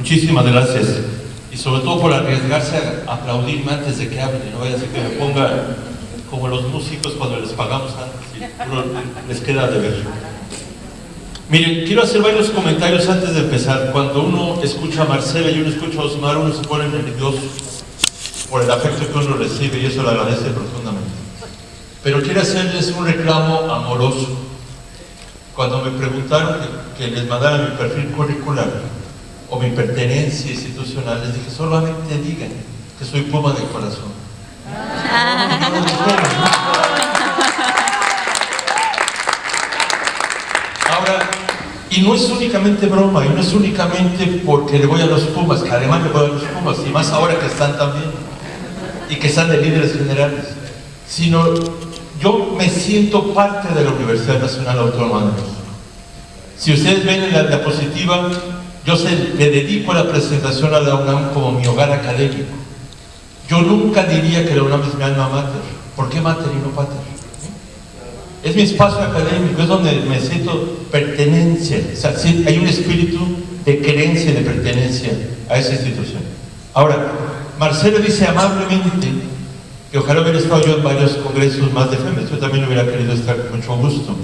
Muchísimas gracias. Y sobre todo por arriesgarse a aplaudirme antes de que hable. No vaya a ser que me ponga como los músicos cuando les pagamos antes y les queda de ver. Miren, quiero hacer varios comentarios antes de empezar. Cuando uno escucha a Marcela y uno escucha a Osmar, uno se pone nervioso por el afecto que uno recibe y eso lo agradece profundamente. Pero quiero hacerles un reclamo amoroso. Cuando me preguntaron que les mandara mi perfil curricular o mi pertenencia institucional, les dije, solamente digan que soy Puma de corazón. Ahora, y no es únicamente broma, y no es únicamente porque le voy a los Pumas, que además le voy a los Pumas, y más ahora que están también, y que están de líderes generales, sino yo me siento parte de la Universidad Nacional Autónoma de México. Si ustedes ven en la diapositiva, yo le dedico la presentación a la UNAM como mi hogar académico. Yo nunca diría que la UNAM es mi alma mater. ¿Por qué mater y no pater? Es mi espacio académico, es donde me siento pertenencia. O sea, sí, hay un espíritu de querencia y de pertenencia a esa institución. Ahora, Marcelo dice amablemente que ojalá hubiera estado yo en varios congresos más de FEMES. Yo también hubiera querido estar con mucho gusto.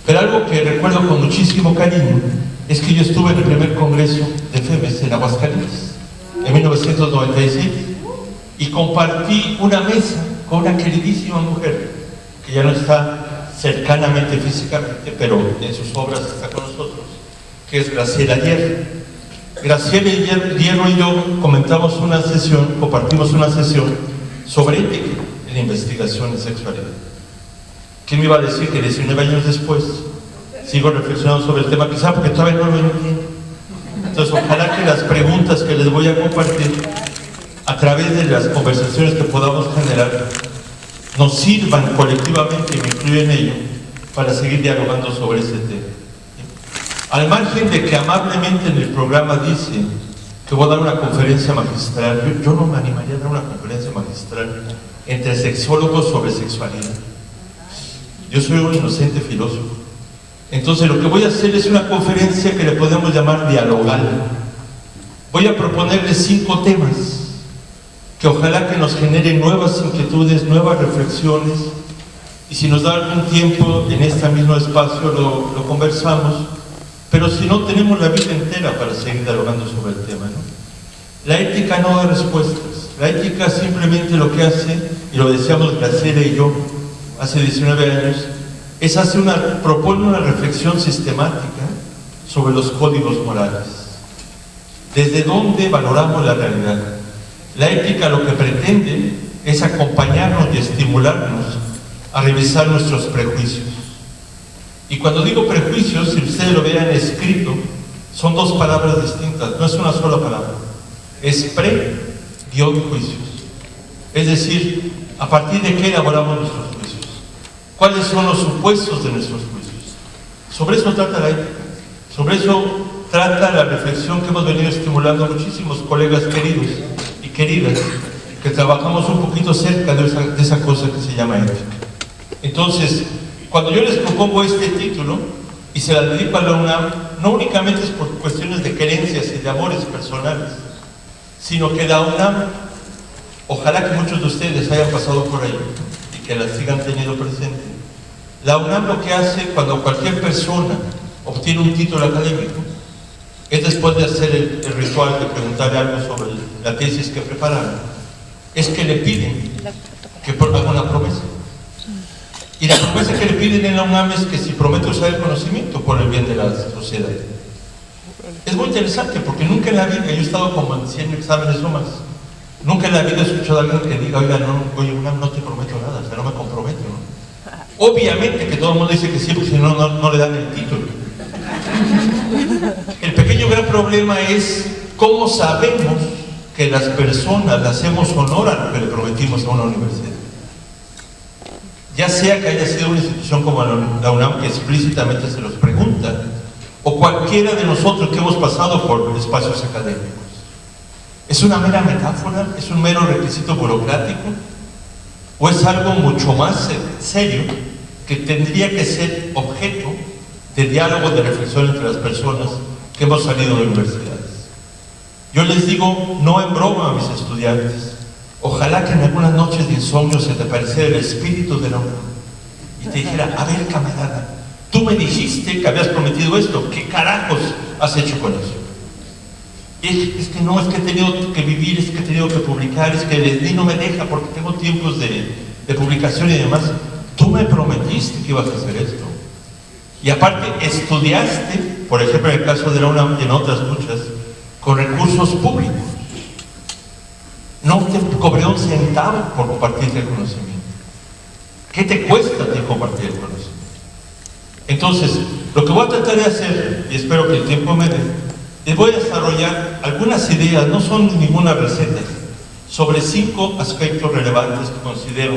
Pero algo que recuerdo con muchísimo cariño es que yo estuve en el primer congreso de FEMES en Aguascalientes, en 1996, y compartí una mesa con una queridísima mujer que ya no está cercanamente físicamente, pero en sus obras está con nosotros, que es Graciela Hierro. Graciela Hierro y yo compartimos una sesión sobre ética en investigación en sexualidad. ¿Quién me iba a decir que 19 años después sigo reflexionando sobre el tema? Quizá porque todavía no lo entiendo. Entonces, ojalá que las preguntas que les voy a compartir a través de las conversaciones que podamos generar nos sirvan colectivamente, y me incluyo en ello, para seguir dialogando sobre ese tema. Al margen de que amablemente en el programa dice que voy a dar una conferencia magistral, yo no me animaría a dar una conferencia magistral entre sexólogos sobre sexualidad. Yo soy un inocente filósofo. Entonces lo que voy a hacer es una conferencia que le podemos llamar dialogal. Voy a proponerles 5 temas que ojalá que nos generen nuevas inquietudes, nuevas reflexiones, y si nos da algún tiempo en este mismo espacio lo conversamos, pero si no, tenemos la vida entera para seguir dialogando sobre el tema, ¿no? La ética no da respuestas. La ética simplemente lo que hace, y lo decíamos Graciela y yo hace 19 años, es propone una reflexión sistemática sobre los códigos morales. ¿Desde dónde valoramos la realidad? La ética lo que pretende es acompañarnos y estimularnos a revisar nuestros prejuicios. Y cuando digo prejuicios, si ustedes lo vean escrito, son 2 palabras distintas, no es una sola palabra. Es pre-juicios. Es decir, ¿a partir de qué elaboramos nuestros juicios? ¿Cuáles son los supuestos de nuestros juicios? Sobre eso trata la ética. Sobre eso trata la reflexión que hemos venido estimulando muchísimos colegas queridos y queridas, que trabajamos un poquito cerca de esa cosa que se llama ética. Entonces, cuando yo les propongo este título y se la dedico a la UNAM, no únicamente es por cuestiones de creencias y de amores personales, sino que la UNAM, ojalá que muchos de ustedes hayan pasado por ahí y que la sigan teniendo presente. La UNAM lo que hace cuando cualquier persona obtiene un título académico es, después de hacer el ritual de preguntarle algo sobre la tesis que prepararon, es que le piden que haga una promesa. Y la promesa que le piden en la UNAM es que si promete usar el conocimiento por el bien de la sociedad. Es muy interesante porque nunca en la vida, yo he estado como en 100 exámenes o más, nunca en la vida he escuchado a alguien que diga, oiga, UNAM, no te prometo nada, o sea, no me comprometo, ¿no? Obviamente que todo el mundo dice que sí, porque si no le dan el título. El pequeño gran problema es cómo sabemos que las personas le hacemos honor a lo que le prometimos a una universidad. Ya sea que haya sido una institución como la UNAM que explícitamente se los pregunta, o cualquiera de nosotros que hemos pasado por espacios académicos. ¿Es una mera metáfora? ¿Es un mero requisito burocrático? ¿O es algo mucho más serio que tendría que ser objeto de diálogo, de reflexión entre las personas que hemos salido de universidades? Yo les digo, no en broma a mis estudiantes, ojalá que en algunas noches de insomnio se te apareciera el espíritu de la UNAM y te dijera, a ver, camarada, tú me dijiste que habías prometido esto, ¿qué carajos has hecho con eso? Es que no, es que he tenido que vivir, es que he tenido que publicar, es que el SNI no me deja porque tengo tiempos de publicación y demás. Tú me prometiste que ibas a hacer esto. Y aparte estudiaste, por ejemplo en el caso de la UNAM y en otras muchas, con recursos públicos. No te cobré un centavo por compartir el conocimiento. ¿Qué te cuesta a ti compartir el conocimiento? Entonces, lo que voy a tratar de hacer, y espero que el tiempo me dé, les voy a desarrollar algunas ideas, no son ninguna receta, sobre 5 aspectos relevantes que considero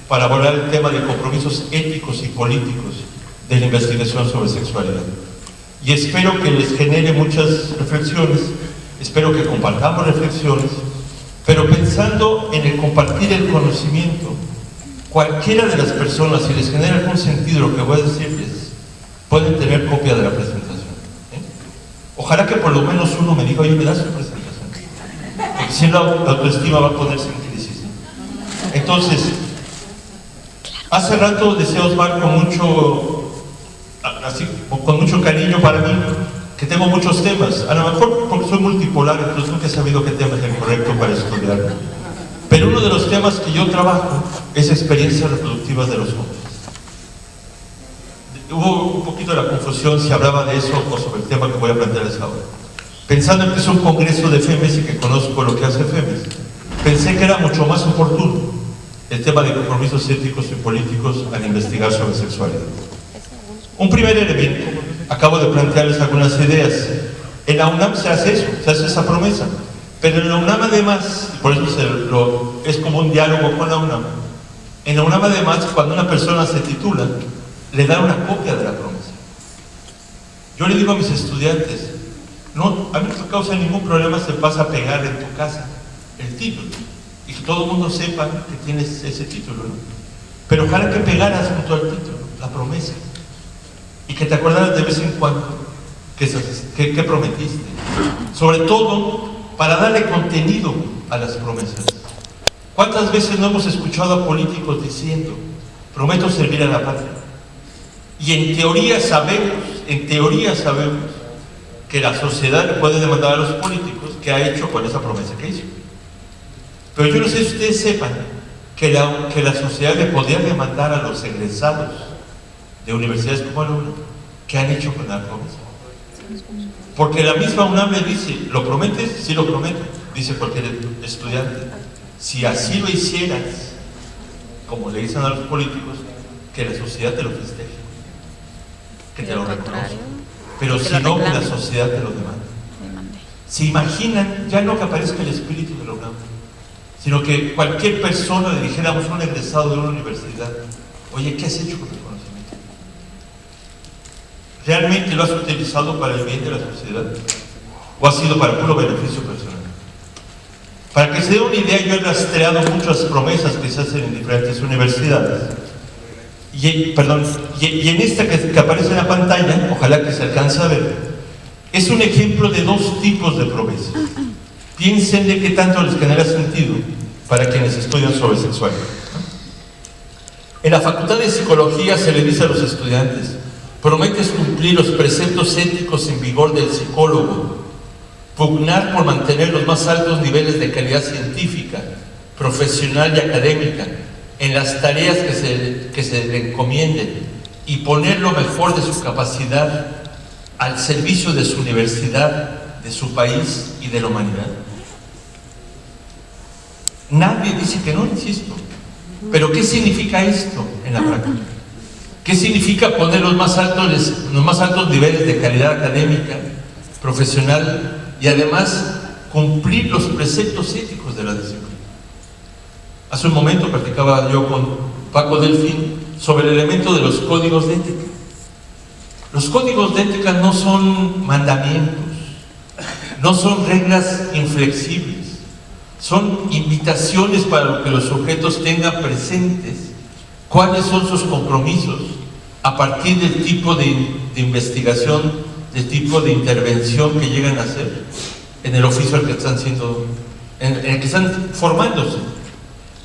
para abordar el tema de compromisos éticos y políticos de la investigación sobre sexualidad. Y espero que les genere muchas reflexiones, espero que compartamos reflexiones, pero pensando en el compartir el conocimiento, cualquiera de las personas, si les genera algún sentido lo que voy a decirles, pueden tener copia de la presentación. Ojalá que por lo menos uno me diga, oye, me das su presentación. Porque si la autoestima va a ponerse en crisis. Entonces, hace rato decía Osmar con mucho cariño para mí, que tengo muchos temas. A lo mejor porque soy multipolar, entonces nunca he sabido qué tema es el correcto para estudiar. Pero uno de los temas que yo trabajo es experiencias reproductivas de los hombres. Hubo un poquito de la confusión si hablaba de eso o sobre el tema que voy a plantearles ahora. Pensando en que es un congreso de FEMES y que conozco lo que hace FEMES, pensé que era mucho más oportuno el tema de compromisos éticos y políticos al investigar sobre sexualidad. Un primer elemento, acabo de plantearles algunas ideas. En la UNAM se hace eso, se hace esa promesa, pero en la UNAM además, y por eso es como un diálogo con la UNAM, en la UNAM además, cuando una persona se titula, le dan una copia de la promesa. Yo le digo a mis estudiantes, no, a mí no me causa ningún problema se pasa a pegar en tu casa el título y que todo el mundo sepa que tienes ese título, ¿no? Pero ojalá que pegaras junto al título la promesa y que te acordaras de vez en cuando que prometiste, sobre todo para darle contenido a las promesas. ¿Cuántas veces no hemos escuchado a políticos diciendo, prometo servir a la patria? Y en teoría sabemos que la sociedad le puede demandar a los políticos qué ha hecho con esa promesa que hizo. Pero yo no sé si ustedes sepan que la sociedad le podría demandar a los egresados de universidades como la UNAM qué han hecho con la promesa. Porque la misma UNAM le dice, ¿lo prometes? Sí, lo prometo, dice cualquier estudiante. Si así lo hicieras, como le dicen a los políticos, que la sociedad te lo festeje, que te lo reconozca, pero si no, que la sociedad te lo demanda. ¿Se imaginan? Ya no que aparezca el espíritu de la UNAM, sino que cualquier persona le dijéramos a un egresado de una universidad, oye, ¿qué has hecho con el conocimiento? ¿Realmente lo has utilizado para el bien de la sociedad? ¿O ha sido para puro beneficio personal? Para que se dé una idea, yo he rastreado muchas promesas que se hacen en diferentes universidades. Y en esta que aparece en la pantalla, ojalá que se alcance a ver, es un ejemplo de 2 tipos de promesas. Piensen de qué tanto les genera sentido para quienes estudian sobre sexualidad. En la Facultad de Psicología se le dice a los estudiantes, prometes cumplir los preceptos éticos en vigor del psicólogo, pugnar por mantener los más altos niveles de calidad científica, profesional y académica en las tareas que se le encomienden y poner lo mejor de su capacidad al servicio de su universidad, de su país y de la humanidad. Nadie dice que no, insisto. Pero ¿qué significa esto en la práctica? ¿Qué significa poner los más altos niveles de calidad académica, profesional y además cumplir los preceptos éticos de la disciplina? Hace un momento platicaba yo con Paco Delfín sobre el elemento de los códigos de ética. Los códigos de ética no son mandamientos, no son reglas inflexibles, son invitaciones para que los sujetos tengan presentes cuáles son sus compromisos a partir del tipo de investigación, del tipo de intervención que llegan a hacer. en el oficio en el que están formándose.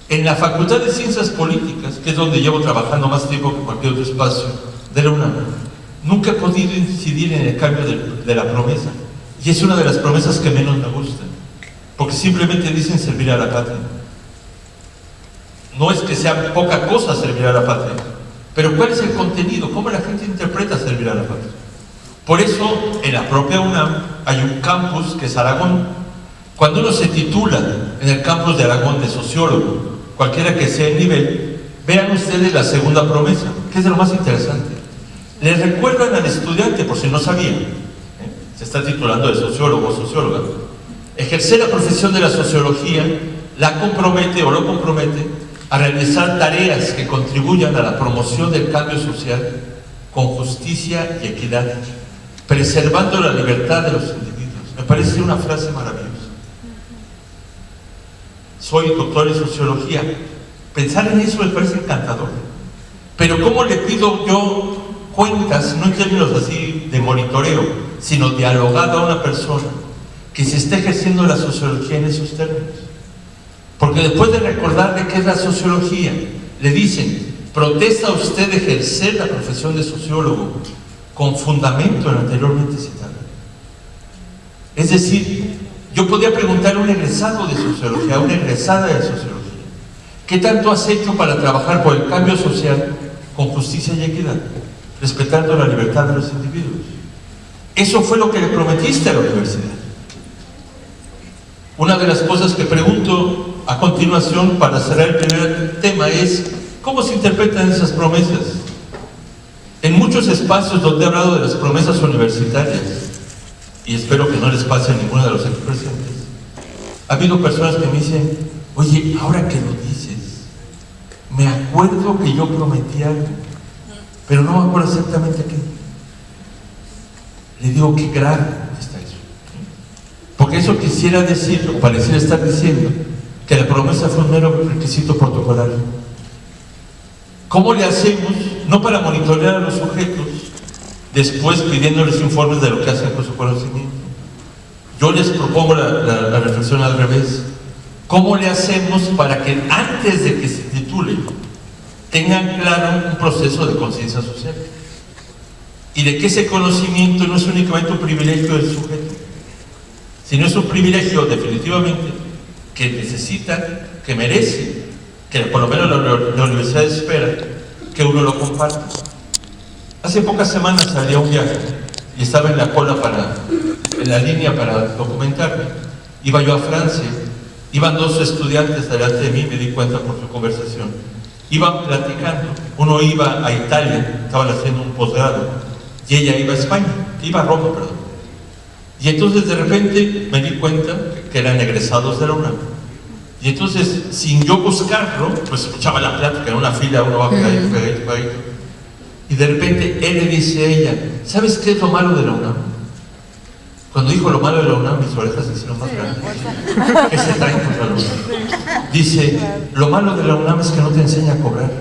En la Facultad de Ciencias Políticas, que es donde llevo trabajando más tiempo que cualquier otro espacio de la UNAM, nunca he podido incidir en el cambio de la promesa. Y es una de las promesas que menos me gustan, porque simplemente dicen servir a la patria. No es que sea poca cosa servir a la patria, pero ¿cuál es el contenido? ¿Cómo la gente interpreta servir a la patria? Por eso, en la propia UNAM hay un campus que es Aragón. Cuando uno se titula en el campus de Aragón de sociólogo, cualquiera que sea el nivel, vean ustedes la segunda promesa, que es de lo más interesante. Le recuerdan al estudiante, por si no sabían, se está titulando de sociólogo o socióloga, ejercer la profesión de la sociología la compromete o lo compromete a realizar tareas que contribuyan a la promoción del cambio social con justicia y equidad, preservando la libertad de los individuos. Me parece una frase maravillosa. Soy doctor en sociología. Pensar en eso me parece encantador. Pero ¿cómo le pido yo cuentas, no en términos así de monitoreo, sino dialogado a una persona que se está ejerciendo la sociología en esos términos? Porque después de recordarle qué es la sociología, le dicen: ¿protesta usted de ejercer la profesión de sociólogo con fundamento en lo anteriormente citado? Es decir, yo podría preguntar a un egresado de sociología, a una egresada de sociología: ¿qué tanto has hecho para trabajar por el cambio social con justicia y equidad, respetando la libertad de los individuos? Eso fue lo que le prometiste a la universidad. Una de las cosas que pregunto a continuación para cerrar el primer tema es: ¿cómo se interpretan esas promesas? En muchos espacios donde he hablado de las promesas universitarias, y espero que no les pase a ninguno de los aquí presentes, ha habido personas que me dicen: oye, ahora que lo dices, me acuerdo que yo prometí algo, pero no me acuerdo exactamente qué. Le digo: qué grave está eso. Porque eso quisiera decir, o pareciera estar diciendo, que la promesa fue un mero requisito protocolario. ¿Cómo le hacemos? No para monitorear a los sujetos, después pidiéndoles informes de lo que hacen con su conocimiento. Yo les propongo la reflexión al revés. ¿Cómo le hacemos para que antes de que se titulen tengan claro un proceso de conciencia social? Y de que ese conocimiento no es únicamente un privilegio del sujeto, sino es un privilegio definitivamente que necesita, que merece, que por lo menos la universidad espera que uno lo comparta. Hace pocas semanas salí a un viaje y estaba en la cola en la línea para documentarme. Iba yo a Francia, iban dos estudiantes delante de mí, me di cuenta por su conversación. Iban platicando, uno iba a Italia, estaban haciendo un posgrado, y ella iba a España, iba a Roma, perdón. Y entonces de repente me di cuenta que eran egresados de la UNAM. Y entonces, sin yo buscarlo, pues escuchaba la plática en una fila, uno va pegadito. Y de repente él le dice a ella: ¿sabes qué es lo malo de la UNAM? Cuando dijo lo malo de la UNAM, mis orejas se hicieron más grandes. ¿Qué se traen contra la UNAM? Dice: lo malo de la UNAM es que no te enseña a cobrar.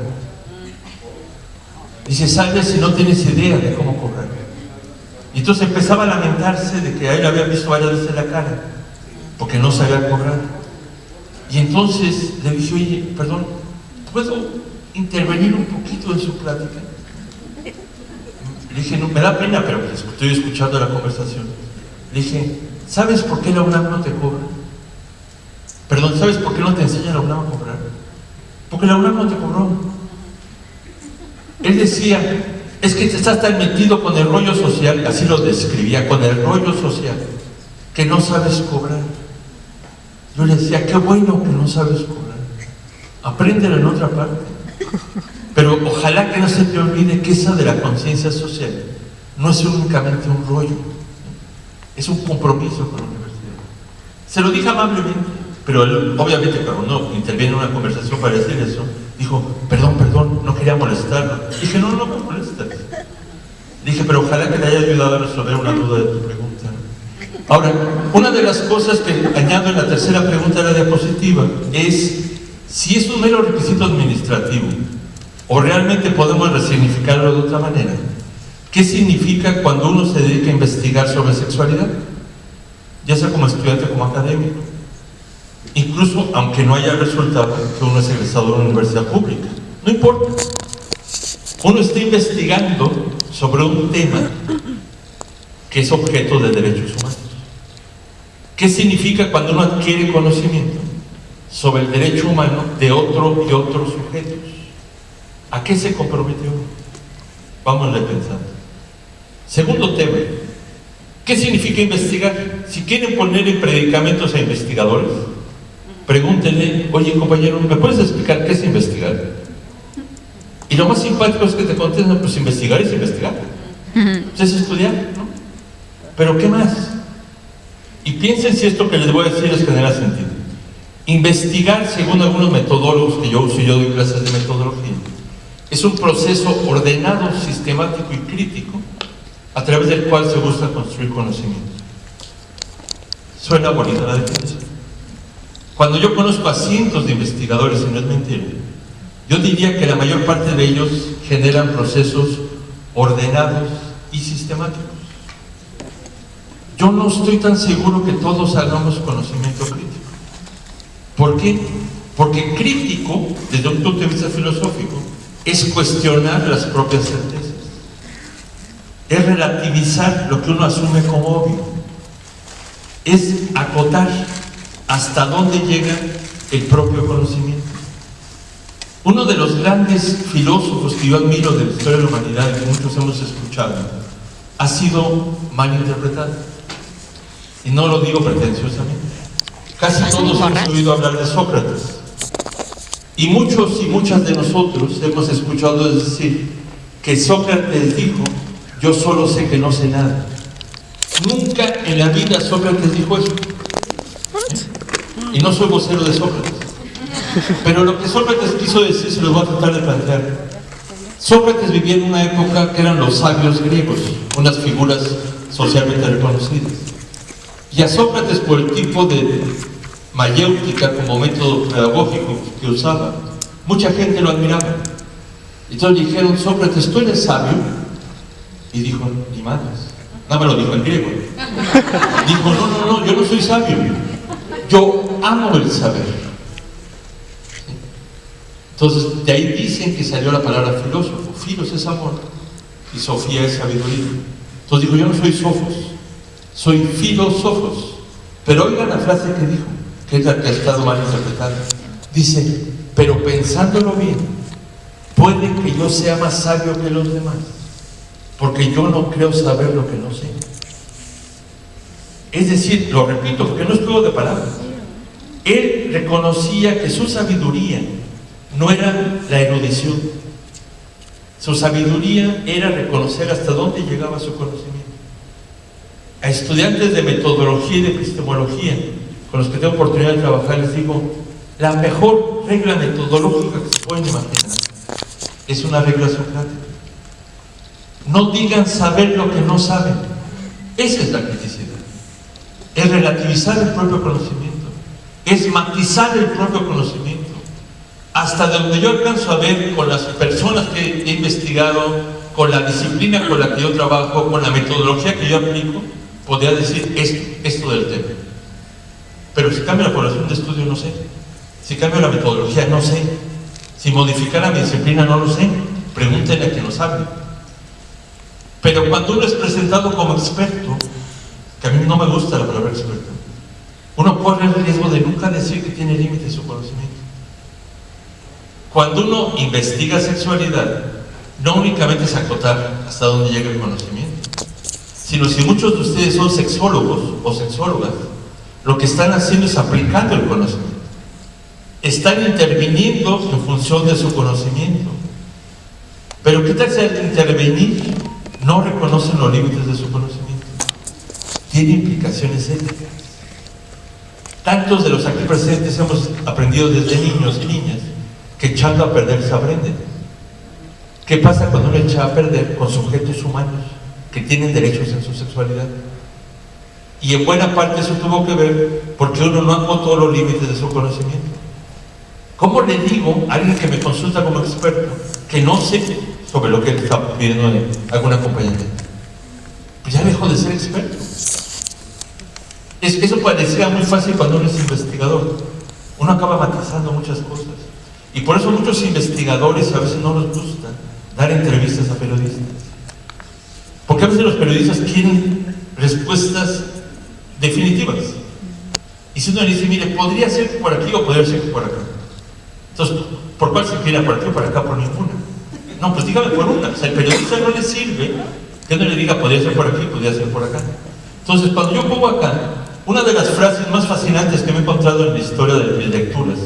Dice: sales y no tienes idea de cómo cobrar. Y entonces empezaba a lamentarse de que a él había visto varias veces la cara, porque no sabía cobrar. Y entonces le dije: oye, perdón, ¿puedo intervenir un poquito en su plática? Le dije: no, me da pena, pero estoy escuchando la conversación. Le dije: ¿sabes por qué la UNAM no te cobra? Perdón, ¿sabes por qué no te enseña la UNAM a cobrar? Porque la UNAM no te cobró. Él decía: es que te estás tan metido con el rollo social, así lo describía, con el rollo social, que no sabes cobrar. Yo le decía: qué bueno que no sabes cobrar, apréndelo en otra parte. Pero ojalá que no se te olvide que esa de la conciencia social no es únicamente un rollo, es un compromiso con la universidad. Se lo dije amablemente, pero él, obviamente, cuando uno interviene en una conversación para decir eso, dijo: perdón, no quería molestarlo. Dije: no me molestas. Dije: pero ojalá que le haya ayudado a resolver una duda de tu pregunta. Ahora, una de las cosas que añado en la tercera pregunta de la diapositiva es si es un mero requisito administrativo o realmente podemos resignificarlo de otra manera. ¿Qué significa cuando uno se dedica a investigar sobre sexualidad? ya sea como estudiante o como académico. Incluso aunque no haya resultado que uno es egresado de una universidad pública, no importa. Uno está investigando sobre un tema que es objeto de derechos humanos. ¿Qué significa cuando uno adquiere conocimiento sobre el derecho humano de otro y otros sujetos? ¿A qué se compromete uno? Vámonos pensando. Segundo tema, ¿qué significa investigar? Si quieren poner en predicamentos a investigadores, pregúntenle: oye compañero, ¿me puedes explicar qué es investigar? Y lo más simpático es que te contesten: pues investigar es investigar, pues es estudiar, ¿no? Pero ¿qué más? Y piensen si esto que les voy a decir les genera sentido. Investigar, según algunos metodólogos que yo uso, yo doy clases de metodología, es un proceso ordenado, sistemático y crítico a través del cual se busca construir conocimiento. Suena bonita la definición. Cuando yo conozco a cientos de investigadores, y no es mentira, yo diría que la mayor parte de ellos generan procesos ordenados y sistemáticos. Yo no estoy tan seguro que todos hagamos conocimiento crítico. ¿Por qué? Porque crítico, desde un punto de vista filosófico, es cuestionar las propias certezas. Es relativizar lo que uno asume como obvio. Es acotar hasta dónde llega el propio conocimiento. Uno de los grandes filósofos que yo admiro de la historia de la humanidad, y que muchos hemos escuchado, ha sido mal interpretado. Y no lo digo pretenciosamente. Casi todos hemos oído hablar de Sócrates. Y muchos y muchas de nosotros hemos escuchado decir que Sócrates dijo: yo solo sé que no sé nada. Nunca en la vida Sócrates dijo eso. Y no soy vocero de Sócrates. Pero lo que Sócrates quiso decir se lo voy a tratar de plantear. Sócrates vivía en una época que eran los sabios griegos, unas figuras socialmente reconocidas. Y a Sócrates, por el tipo de mayéutica como método pedagógico que usaba, mucha gente lo admiraba. Entonces dijeron: Sócrates, ¿tú eres sabio? Y dijo: ni madres. No me lo dijo en griego. Dijo: no, yo no soy sabio. Yo amo el saber. Entonces, de ahí dicen que salió la palabra filósofo. Filos es amor y Sofía es sabiduría. Entonces dijo: yo no soy sofos, soy filósofos. Pero oigan la frase que dijo, que es la que ha estado mal interpretada. Dice: pero pensándolo bien, puede que yo sea más sabio que los demás, porque yo no creo saber lo que no sé. Es decir, lo repito porque no es juego de palabras, él reconocía que su sabiduría no era la erudición. Su sabiduría era reconocer hasta dónde llegaba su conocimiento. A estudiantes de metodología y de epistemología con los que tengo oportunidad de trabajar les digo: la mejor regla metodológica que se pueden imaginar es una regla socrática. No digan saber lo que no saben. Esa es la criticidad. Es relativizar el propio conocimiento, es matizar el propio conocimiento. Hasta donde yo alcanzo a ver con las personas que he investigado, con la disciplina con la que yo trabajo, con la metodología que yo aplico, podría decir esto del tema. Pero si cambio la población de estudio, no sé. Si cambio la metodología, no sé. Si modificara mi disciplina, no lo sé. Pregúntenle a quien lo sabe. Pero cuando uno es presentado como experto, que a mí no me gusta la palabra experto, uno corre el riesgo de nunca decir que tiene límites su conocimiento. Cuando uno investiga sexualidad, no únicamente es acotar hasta dónde llega el conocimiento, sino si muchos de ustedes son sexólogos o sexólogas, lo que están haciendo es aplicando el conocimiento. Están interviniendo en función de su conocimiento. Pero ¿qué tal si al intervenir no reconocen los límites de su conocimiento? Tiene implicaciones éticas. Tantos de los aquí presentes hemos aprendido desde niños y niñas que echando a perder se aprende. ¿Qué pasa cuando uno echa a perder con sujetos humanos que tienen derechos en su sexualidad? Y en buena parte eso tuvo que ver porque uno no acotó los límites de su conocimiento. ¿Cómo le digo a alguien que me consulta como experto que no sé sobre lo que él está pidiendo de algún acompañamiento? Pues ya dejó de ser experto. Eso parecía muy fácil cuando uno es investigador. Uno acaba matizando muchas cosas. Y por eso muchos investigadores a veces no les gusta dar entrevistas a periodistas. Porque a veces los periodistas quieren respuestas definitivas. Y si uno le dice, mire, podría ser por aquí o podría ser por acá. Entonces, ¿por cuál se inclina? ¿Por aquí o por acá? Por ninguna. No, pues dígame por una. O sea, el periodista no le sirve que uno le diga, podría ser por aquí, podría ser por acá. Entonces, cuando yo pongo acá, una de las frases más fascinantes que me he encontrado en la historia de mis lecturas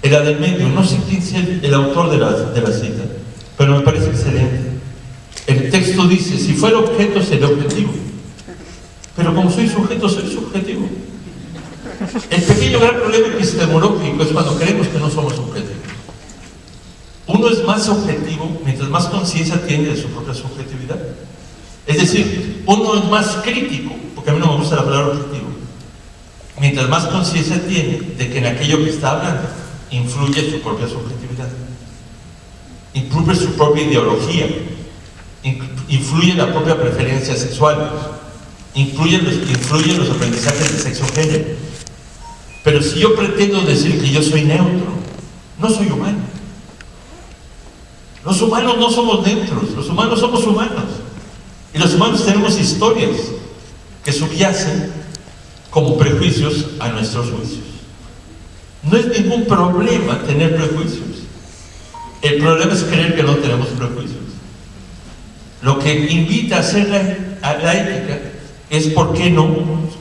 era del medio. No sé quién es el autor de la cita, pero me parece excelente. El texto dice, si fuera objeto sería objetivo, pero como soy sujeto, soy subjetivo. El pequeño gran problema epistemológico es cuando creemos que no somos objetivos. Uno es más objetivo mientras más conciencia tiene de su propia subjetividad. Es decir, uno es más crítico, porque a mí no me gusta la palabra objetivo, mientras más conciencia tiene de que en aquello que está hablando influye su propia subjetividad, influye su propia ideología, influye la propia preferencia sexual, influyen los aprendizajes de sexo-género. Pero si yo pretendo decir que yo soy neutro, no soy humano. Los humanos no somos neutros, los humanos somos humanos. Y los humanos tenemos historias que subyacen como prejuicios a nuestros juicios. No es ningún problema tener prejuicios. El problema es creer que no tenemos prejuicios. Lo que invita a hacer la ética es por qué no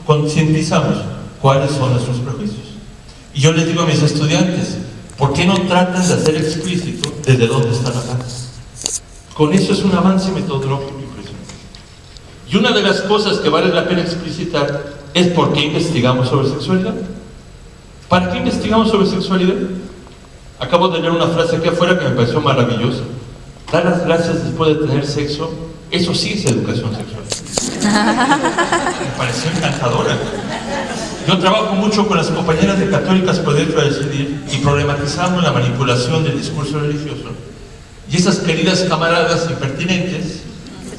concientizamos cuáles son nuestros prejuicios. Y yo les digo a mis estudiantes, ¿por qué no tratan de hacer explícito desde dónde están hablando? Con eso es un avance metodológico impresionante. Y una de las cosas que vale la pena explicitar es por qué investigamos sobre sexualidad. ¿Para qué investigamos sobre sexualidad? Acabo de leer una frase aquí afuera que me pareció maravillosa. Dar las gracias después de tener sexo, eso sí es educación sexual. Me pareció encantadora. Yo trabajo mucho con las compañeras de Católicas por Derecho a Decidir y problematizamos la manipulación del discurso religioso. Y esas queridas camaradas impertinentes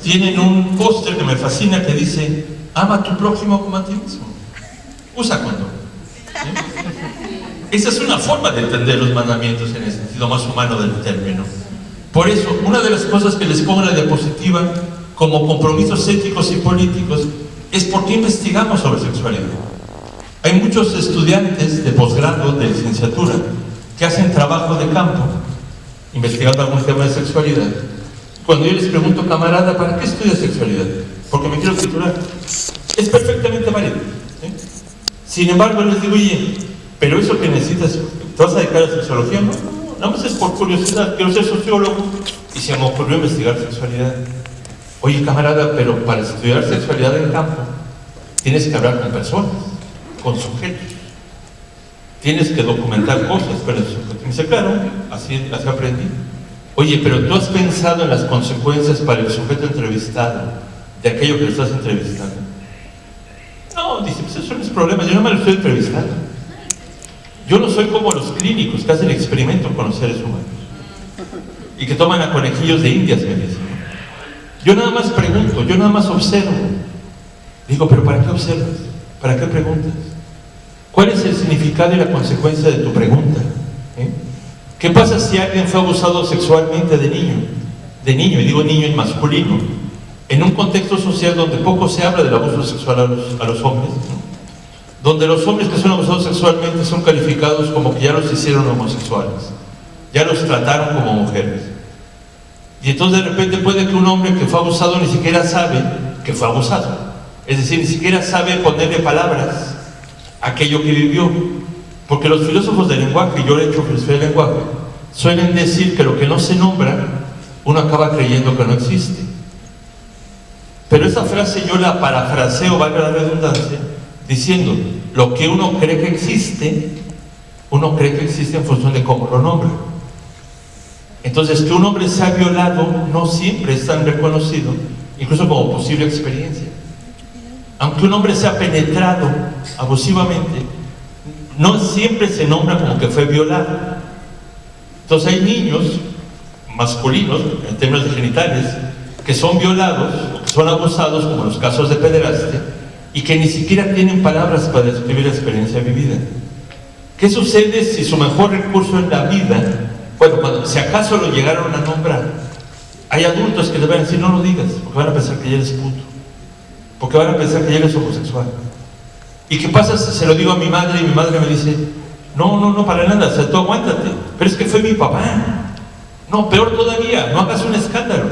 tienen un póster que me fascina que dice: ama a tu prójimo como a ti mismo. Usa condón. ¿Sí? Esa es una forma de entender los mandamientos en el sentido más humano del término. Por eso, una de las cosas que les pongo en la diapositiva como compromisos éticos y políticos es por qué investigamos sobre sexualidad. Hay muchos estudiantes de posgrado, de licenciatura, que hacen trabajo de campo, investigando algún tema de sexualidad. Cuando yo les pregunto, camarada, ¿para qué estudias sexualidad? Porque me quiero titular. Es perfectamente válido. ¿Sí? Sin embargo, les digo, oye, pero eso que necesitas, ¿te vas a dedicar a sexología? No, nada más es por curiosidad, quiero ser sociólogo y se me ocurrió investigar sexualidad. Oye, camarada, pero para estudiar sexualidad en campo tienes que hablar con personas, con sujetos, tienes que documentar cosas, pero el sujeto me dice, claro, así aprendí. Oye, pero tú has pensado en las consecuencias para el sujeto entrevistado de aquello que le estás entrevistando. No, dice, pues eso no es problema, yo no me lo estoy entrevistando. Yo no soy como los clínicos que hacen experimentos con los seres humanos y que toman a conejillos de indias, me dicen. Yo nada más pregunto, yo nada más observo. Digo, pero ¿para qué observas? ¿Para qué preguntas? ¿Cuál es el significado y la consecuencia de tu pregunta? ¿Qué pasa si alguien fue abusado sexualmente de niño? De niño, y digo niño en masculino, en un contexto social donde poco se habla del abuso sexual a los hombres, ¿no? Donde los hombres que son abusados sexualmente son calificados como que ya los hicieron homosexuales, ya los trataron como mujeres. Y entonces de repente puede que un hombre que fue abusado ni siquiera sabe que fue abusado. Es decir, ni siquiera sabe ponerle palabras a aquello que vivió. Porque los filósofos del lenguaje, yo he hecho filosofía del lenguaje, suelen decir que lo que no se nombra, uno acaba creyendo que no existe. Pero esa frase yo la parafraseo, valga la redundancia, diciendo, lo que uno cree que existe, uno cree que existe en función de cómo lo nombra. Entonces, que un hombre sea violado no siempre es tan reconocido, incluso como posible experiencia. Aunque un hombre sea penetrado abusivamente, no siempre se nombra como que fue violado. Entonces hay niños masculinos, en términos de genitales, que son violados, o que son abusados, como en los casos de pederastia, y que ni siquiera tienen palabras para describir la experiencia vivida. ¿Qué sucede si su mejor recurso en la vida, bueno, cuando, si acaso lo llegaron a nombrar, hay adultos que les van a decir no lo digas, porque van a pensar que ya eres puto, porque van a pensar que ya eres homosexual? ¿Y qué pasa si se lo digo a mi madre y mi madre me dice no, para nada, o sea, tú aguántate, pero es que fue mi papá? No, peor todavía, no hagas un escándalo.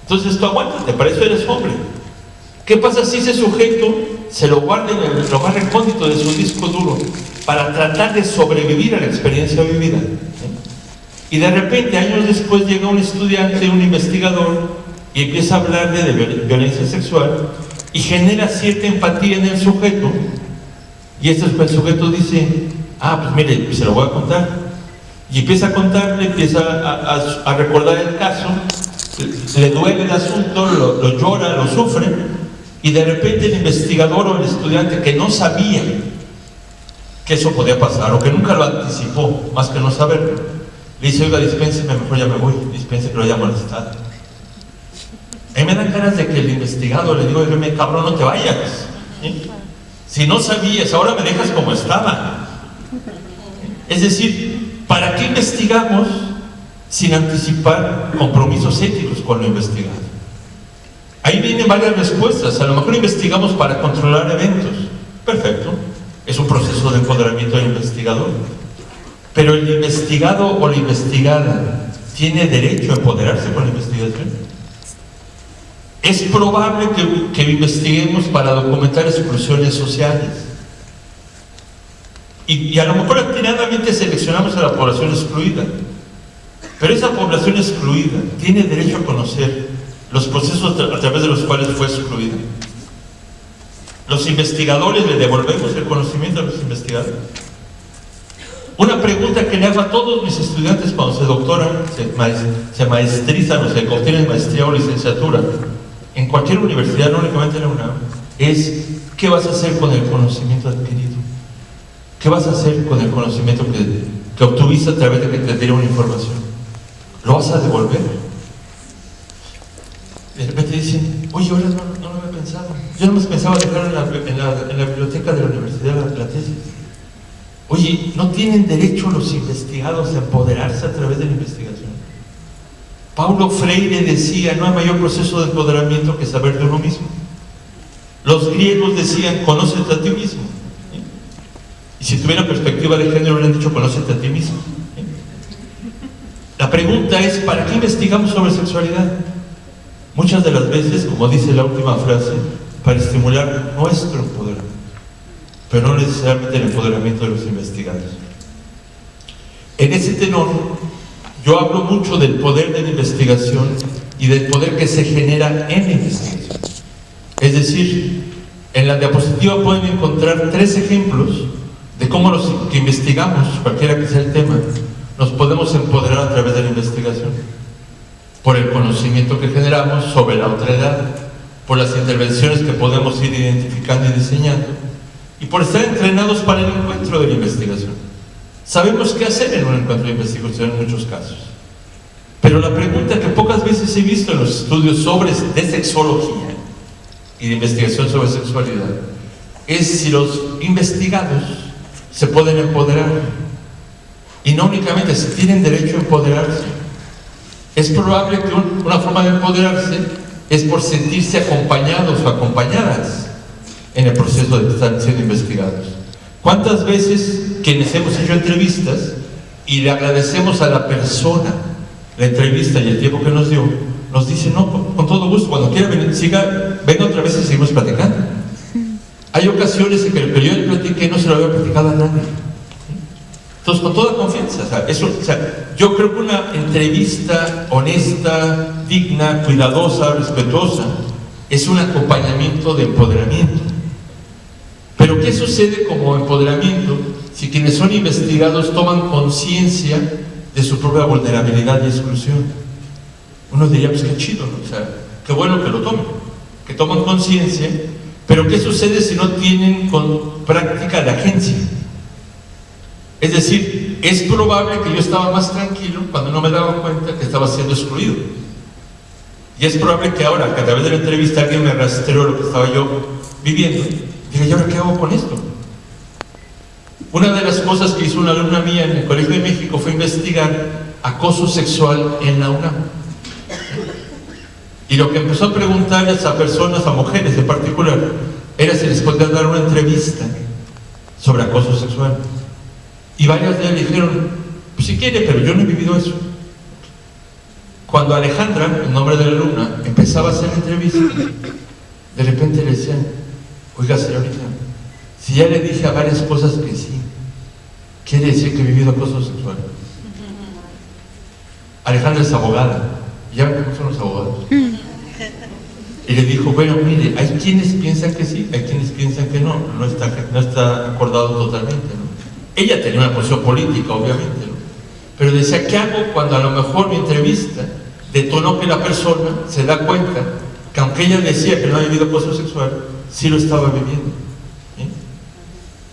Entonces tú aguántate, para eso eres hombre. ¿Qué pasa si ese sujeto se lo guarda en el lugar recóndito de su disco duro para tratar de sobrevivir a la experiencia vivida? Y de repente, años después, llega un estudiante, un investigador, y empieza a hablar de violencia sexual y genera cierta empatía en el sujeto, y el sujeto dice, pues mire, se lo voy a contar. Y empieza a contarle, empieza a recordar el caso, le duele el asunto, lo llora, lo sufre. Y de repente el investigador o el estudiante que no sabía que eso podía pasar o que nunca lo anticipó, más que no saberlo, le dice, oiga, dispénseme, mejor ya me voy, dispense que lo haya molestado. A mí me dan ganas de que el investigado le diga, oiga, cabrón, no te vayas. Si no sabías, ahora me dejas como estaba. Es decir, ¿para qué investigamos sin anticipar compromisos éticos con lo investigado? Ahí vienen varias respuestas. A lo mejor investigamos para controlar eventos. Perfecto. Es un proceso de empoderamiento del investigador. Pero el investigado o la investigada tiene derecho a empoderarse con la investigación. Es probable que investiguemos para documentar exclusiones sociales. Y a lo mejor atinadamente seleccionamos a la población excluida. Pero esa población excluida tiene derecho a conocer los procesos a través de los cuales fue excluida. Los investigadores le devolvemos el conocimiento a los investigadores. Una pregunta que le hago a todos mis estudiantes cuando se doctoran, se maestrizan o se obtienen maestría o licenciatura en cualquier universidad, no únicamente en la UNAM, es ¿qué vas a hacer con el conocimiento adquirido? ¿Qué vas a hacer con el conocimiento que obtuviste a través de que te dieron información? ¿Lo vas a devolver? De repente dicen, oye, ahora no lo había pensado. Yo no me pensaba dejar en la biblioteca de la universidad la tesis. Oye, ¿no tienen derecho los investigados a empoderarse a través de la investigación? Paulo Freire decía, no hay mayor proceso de empoderamiento que saber de uno mismo. Los griegos decían, conócete a ti mismo. Y si tuviera perspectiva de género, hubieran dicho, conócete a ti mismo. La pregunta es, ¿para qué investigamos sobre sexualidad? Muchas de las veces, como dice la última frase, para estimular nuestro empoderamiento, pero no necesariamente el empoderamiento de los investigados. En ese tenor, yo hablo mucho del poder de la investigación y del poder que se genera en la investigación. Es decir, en la diapositiva pueden encontrar 3 ejemplos de cómo los que investigamos, cualquiera que sea el tema, nos podemos empoderar a través de la investigación. Por el conocimiento que generamos sobre la otredad, por las intervenciones que podemos ir identificando y diseñando, y por estar entrenados para el encuentro de la investigación. Sabemos qué hacer en un encuentro de investigación en muchos casos. Pero la pregunta que pocas veces he visto en los estudios de sexología y de investigación sobre sexualidad es si los investigados se pueden empoderar. Y no únicamente si tienen derecho a empoderarse. Es probable que una forma de empoderarse es por sentirse acompañados o acompañadas en el proceso de que están siendo investigados. ¿Cuántas veces quienes hemos hecho entrevistas y le agradecemos a la persona la entrevista y el tiempo que nos dio, nos dice, no, con todo gusto, cuando quiera venir, venga otra vez y seguimos platicando? Hay ocasiones en que el periodo de platiqué no se lo había platicado a nadie. Entonces, con toda confianza, yo creo que una entrevista honesta, digna, cuidadosa, respetuosa, es un acompañamiento de empoderamiento. Pero ¿qué sucede como empoderamiento si quienes son investigados toman conciencia de su propia vulnerabilidad y exclusión? Uno diría, pues qué chido, ¿no? O sea, qué bueno que lo tomen, que toman conciencia, pero ¿qué sucede si no tienen con práctica la agencia? Es decir, es probable que yo estaba más tranquilo cuando no me daba cuenta que estaba siendo excluido. Y es probable que ahora, que a través de la entrevista alguien me rastreó lo que estaba yo viviendo. Dije, ¿y ahora qué hago con esto? Una de las cosas que hizo una alumna mía en el Colegio de México fue investigar acoso sexual en la UNAM. Y lo que empezó a preguntarles a personas, a mujeres en particular, era si les podían dar una entrevista sobre acoso sexual. Y varias de ellas dijeron, pues si quiere, pero yo no he vivido eso. Cuando Alejandra, el nombre de la alumna, empezaba a hacer entrevistas, de repente le decían, oiga señorita, si ya le dije a varias cosas que sí, quiere decir que he vivido acoso sexual. Alejandra es abogada, ya ven cómo son los abogados. Y le dijo, bueno, mire, hay quienes piensan que sí, hay quienes piensan que no, no está acordado totalmente, ¿no? Ella tenía una posición política, obviamente, ¿no? Pero decía, ¿qué hago cuando a lo mejor mi entrevista detonó que la persona se da cuenta que aunque ella decía que no había vivido acoso sexual, sí lo estaba viviendo? ¿Sí?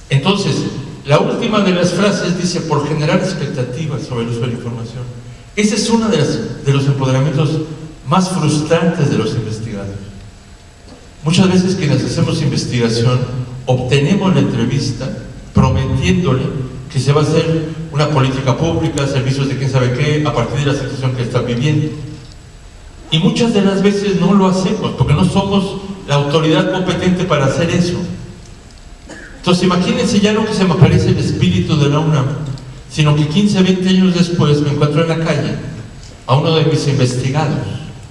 Entonces, la última de las frases dice, por generar expectativas sobre el uso de la información. Ese es uno de los empoderamientos más frustrantes de los investigadores. Muchas veces quienes hacemos investigación obtenemos la entrevista prometiéndole que se va a hacer una política pública, servicios de quién sabe qué, a partir de la situación que está viviendo. Y muchas de las veces no lo hacemos porque no somos la autoridad competente para hacer eso. Entonces imagínense ya no que se me aparece el espíritu de la UNAM, sino que 15, 20 años después me encuentro en la calle a uno de mis investigados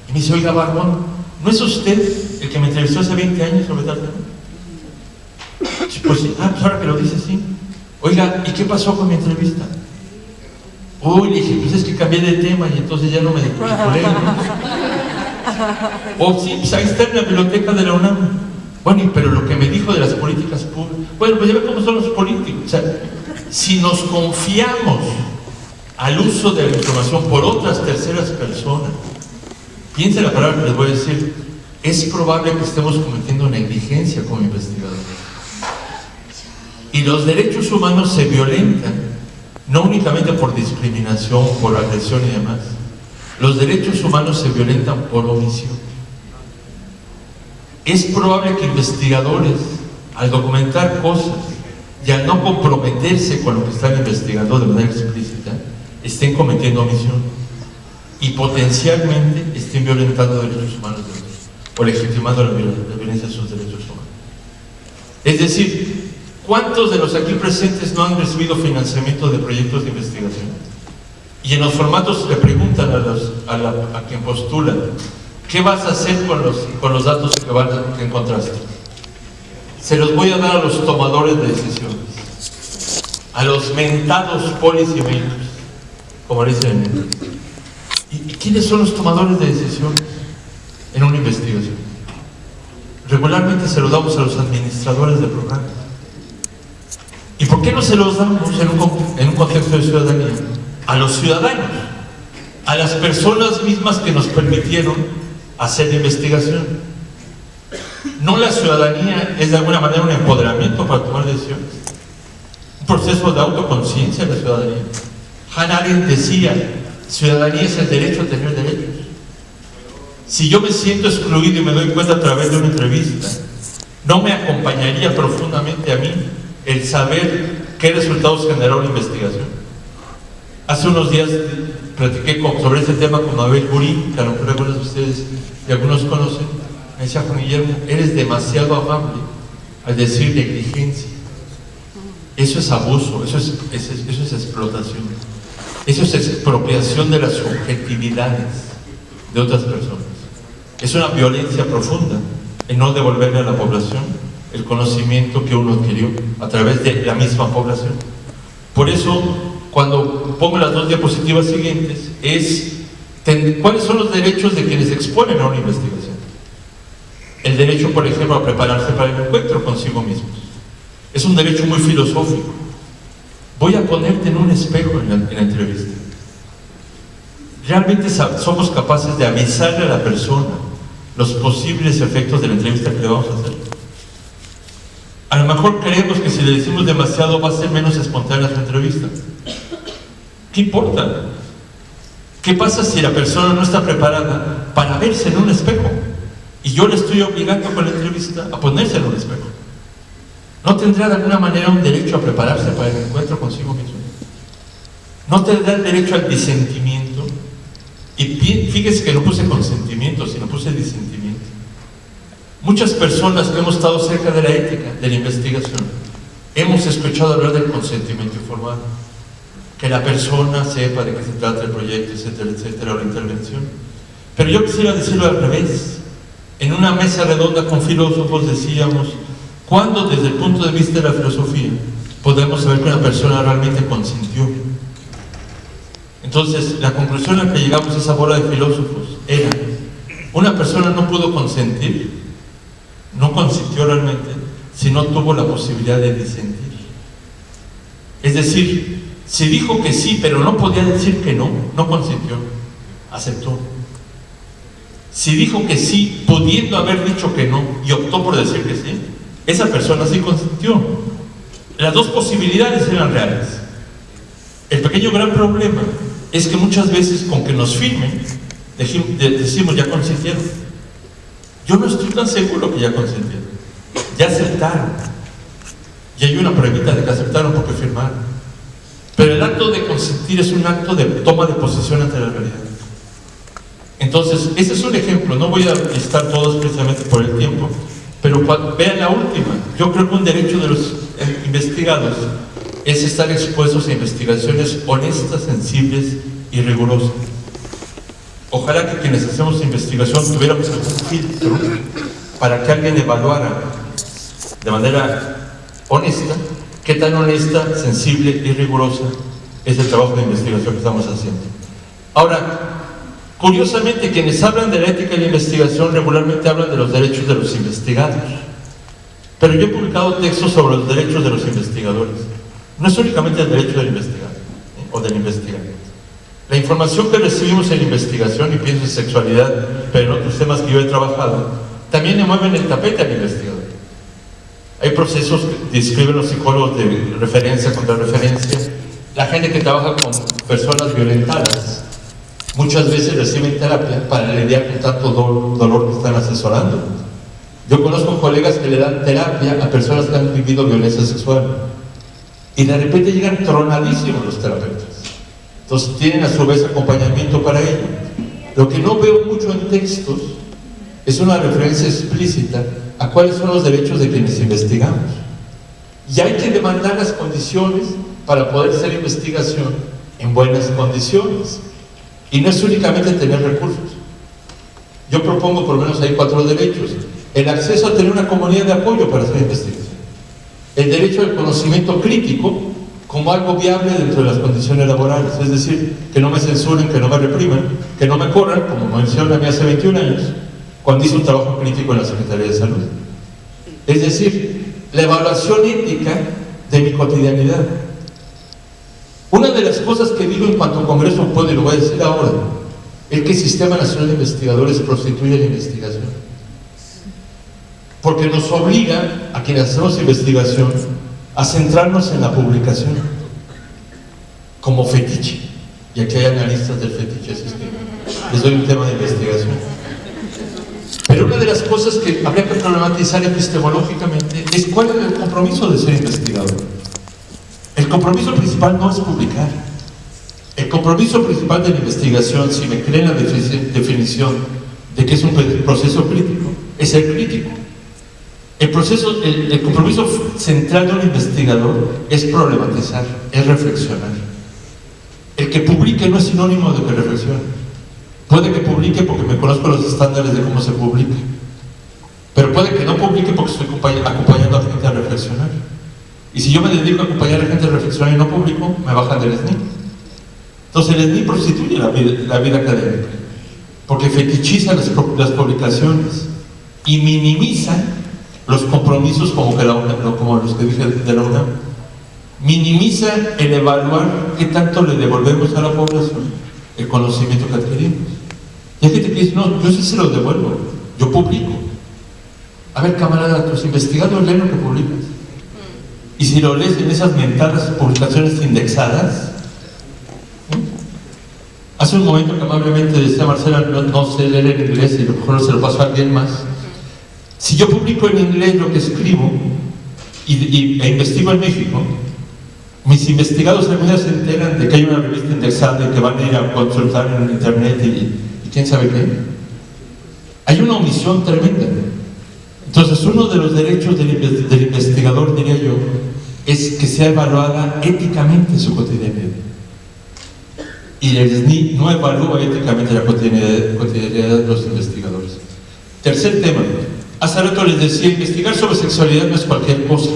y me dice, oiga Barbón, ¿no es usted el que me entrevistó hace 20 años sobre tal tema? Pues sí, pues ahora que lo dice, sí. Oiga, ¿y qué pasó con mi entrevista? Uy, le dije, pues es que cambié de tema y entonces ya no me vinculé, ¿no? O sí, pues ahí está en la biblioteca de la UNAM. Bueno, pero lo que me dijo de las políticas públicas, bueno, pues ya ve cómo son los políticos. O sea, si nos confiamos al uso de la información por otras terceras personas, piensen la palabra que les voy a decir, es probable que estemos cometiendo negligencia como investigadores. Y los derechos humanos se violentan, no únicamente por discriminación, por agresión y demás. Los derechos humanos se violentan por omisión. Es probable que investigadores, al documentar cosas y al no comprometerse con lo que están investigando de manera explícita, estén cometiendo omisión y potencialmente estén violentando derechos humanos de otros, o legitimando la violencia de sus derechos humanos. Es decir, ¿cuántos de los aquí presentes no han recibido financiamiento de proyectos de investigación? Y en los formatos le preguntan a quien postula, ¿qué vas a hacer con los datos que encontraste? Se los voy a dar a los tomadores de decisiones, a los mentados policy makers, como dicen. ¿Y quiénes son los tomadores de decisiones en una investigación? Regularmente se los damos a los administradores de programas. ¿Y por qué no se los damos en un contexto de ciudadanía? A los ciudadanos, a las personas mismas que nos permitieron hacer investigación. ¿No la ciudadanía es de alguna manera un empoderamiento para tomar decisiones? Un proceso de autoconciencia de la ciudadanía. Hannah Arendt decía, ciudadanía es el derecho a tener derechos. Si yo me siento excluido y me doy cuenta a través de una entrevista, ¿no me acompañaría profundamente a mí el saber qué resultados generó una investigación? Hace unos días platiqué sobre este tema con Mabel Burí, que a lo mejor algunos de ustedes y algunos conocen. Me decía, Juan Guillermo, eres demasiado amable al decir negligencia. Eso es abuso, eso es explotación, eso es expropiación de las subjetividades de otras personas. Es una violencia profunda en no devolverle a la población el conocimiento que uno adquirió a través de la misma población. Por eso, cuando pongo las dos diapositivas siguientes, ¿cuáles son los derechos de quienes exponen a una investigación? El derecho, por ejemplo, a prepararse para el encuentro consigo mismos. Es un derecho muy filosófico. Voy a ponerte en un espejo en la entrevista. ¿Realmente somos capaces de avisarle a la persona los posibles efectos de la entrevista que le vamos a hacer? A lo mejor creemos que si le decimos demasiado va a ser menos espontánea su entrevista. ¿Qué importa? ¿Qué pasa si la persona no está preparada para verse en un espejo? y yo le estoy obligando con la entrevista a ponerse en un espejo. ¿No tendrá de alguna manera un derecho a prepararse para el encuentro consigo mismo? ¿No tendrá el derecho al disentimiento? Y fíjese que no puse consentimiento, sino puse disentimiento. Muchas personas que hemos estado cerca de la ética, de la investigación, hemos escuchado hablar del consentimiento informado, que la persona sepa de qué se trata el proyecto, etcétera, etcétera, o la intervención. Pero yo quisiera decirlo al revés. En una mesa redonda con filósofos decíamos, ¿cuándo desde el punto de vista de la filosofía podemos saber que una persona realmente consintió? Entonces, la conclusión a la que llegamos a esa bola de filósofos era, una persona no pudo consentir, no consintió realmente, si no tuvo la posibilidad de disentir. Es decir, si dijo que sí, pero no podía decir que no, no consintió, aceptó. Si dijo que sí, pudiendo haber dicho que no, y optó por decir que sí, esa persona sí consintió. Las dos posibilidades eran reales. El pequeño gran problema es que muchas veces con que nos firmen, decimos ya consintieron. Yo no estoy tan seguro que ya consintieron. Ya aceptaron. Y hay una pruebita de que aceptaron porque firmaron. Pero el acto de consentir es un acto de toma de posición ante la realidad. Entonces, ese es un ejemplo. No voy a listar todos precisamente por el tiempo, pero vean la última. Yo creo que un derecho de los investigados es estar expuestos a investigaciones honestas, sensibles y rigurosas. Ojalá que quienes hacemos investigación tuviéramos un filtro para que alguien evaluara de manera honesta qué tan honesta, sensible y rigurosa es el trabajo de investigación que estamos haciendo. Ahora, curiosamente, quienes hablan de la ética y la investigación regularmente hablan de los derechos de los investigados. Pero yo he publicado textos sobre los derechos de los investigadores. No es únicamente el derecho del investigador o del investigador. La información que recibimos en investigación, y pienso en sexualidad, pero en otros temas que yo he trabajado, también le mueven el tapete al investigador. Hay procesos que describen los psicólogos de referencia contra referencia. La gente que trabaja con personas violentadas muchas veces reciben terapia para lidiar con tanto dolor que están asesorando. Yo conozco colegas que le dan terapia a personas que han vivido violencia sexual y de repente llegan tronadísimos los terapeutas. Entonces tienen a su vez acompañamiento para ello. Lo que no veo mucho en textos es una referencia explícita a cuáles son los derechos de quienes investigamos. Y hay que demandar las condiciones para poder hacer investigación en buenas condiciones. Y no es únicamente tener recursos. Yo propongo por lo menos ahí 4 derechos. El acceso a tener una comunidad de apoyo para hacer investigación. El derecho al conocimiento crítico como algo viable dentro de las condiciones laborales. Es decir, que no me censuren, que no me repriman, que no me corran, como mencioné a mí hace 21 años, cuando hice un trabajo crítico en la Secretaría de Salud. Es decir, la evaluación ética de mi cotidianidad. Una de las cosas que digo en cuanto a Congreso puedo, y lo voy a decir ahora, es que el Sistema Nacional de Investigadores prostituye la investigación. Porque nos obliga, a quienes hacemos investigación, a centrarnos en la publicación como fetiche. Y aquí hay analistas del fetiche, así es que les doy un tema de investigación. Pero una de las cosas que habría que problematizar epistemológicamente es cuál es el compromiso de ser investigador. El compromiso principal no es publicar. El compromiso principal de la investigación, si me creen la definición de que es un proceso crítico, es ser crítico. El compromiso central de un investigador es problematizar, es reflexionar. El que publique no es sinónimo de que reflexione. Puede que publique porque me conozco los estándares de cómo se publica, pero puede que no publique porque estoy acompañando a gente a reflexionar. Y si yo me dedico a acompañar a la gente a reflexionar y no publico, me bajan del SNI. Entonces el SNI prostituye la vida académica, porque fetichiza las publicaciones y minimiza los compromisos como los que dije de la UNAM. Minimiza el evaluar qué tanto le devolvemos a la población el conocimiento que adquirimos. Y hay gente que dice, no, yo sí se lo devuelvo, yo publico. A ver, camarada, tus investigadores leen lo que publicas. Y si lo lees en esas mentadas publicaciones indexadas, hace un momento que amablemente decía Marcela, no sé leer en inglés y a lo mejor se lo pasó a alguien más. Si yo publico en inglés lo que escribo e investigo en México, mis investigados algún día se enteran de que hay una revista indexada y que van a ir a consultar en internet y quién sabe qué. Hay una omisión tremenda. Entonces, uno de los derechos del investigador, diría yo, es que sea evaluada éticamente su cotidianidad. Y el SNI no evalúa éticamente la cotidianidad de los investigadores. Tercer tema. Hace rato les decía, investigar sobre sexualidad no es cualquier cosa.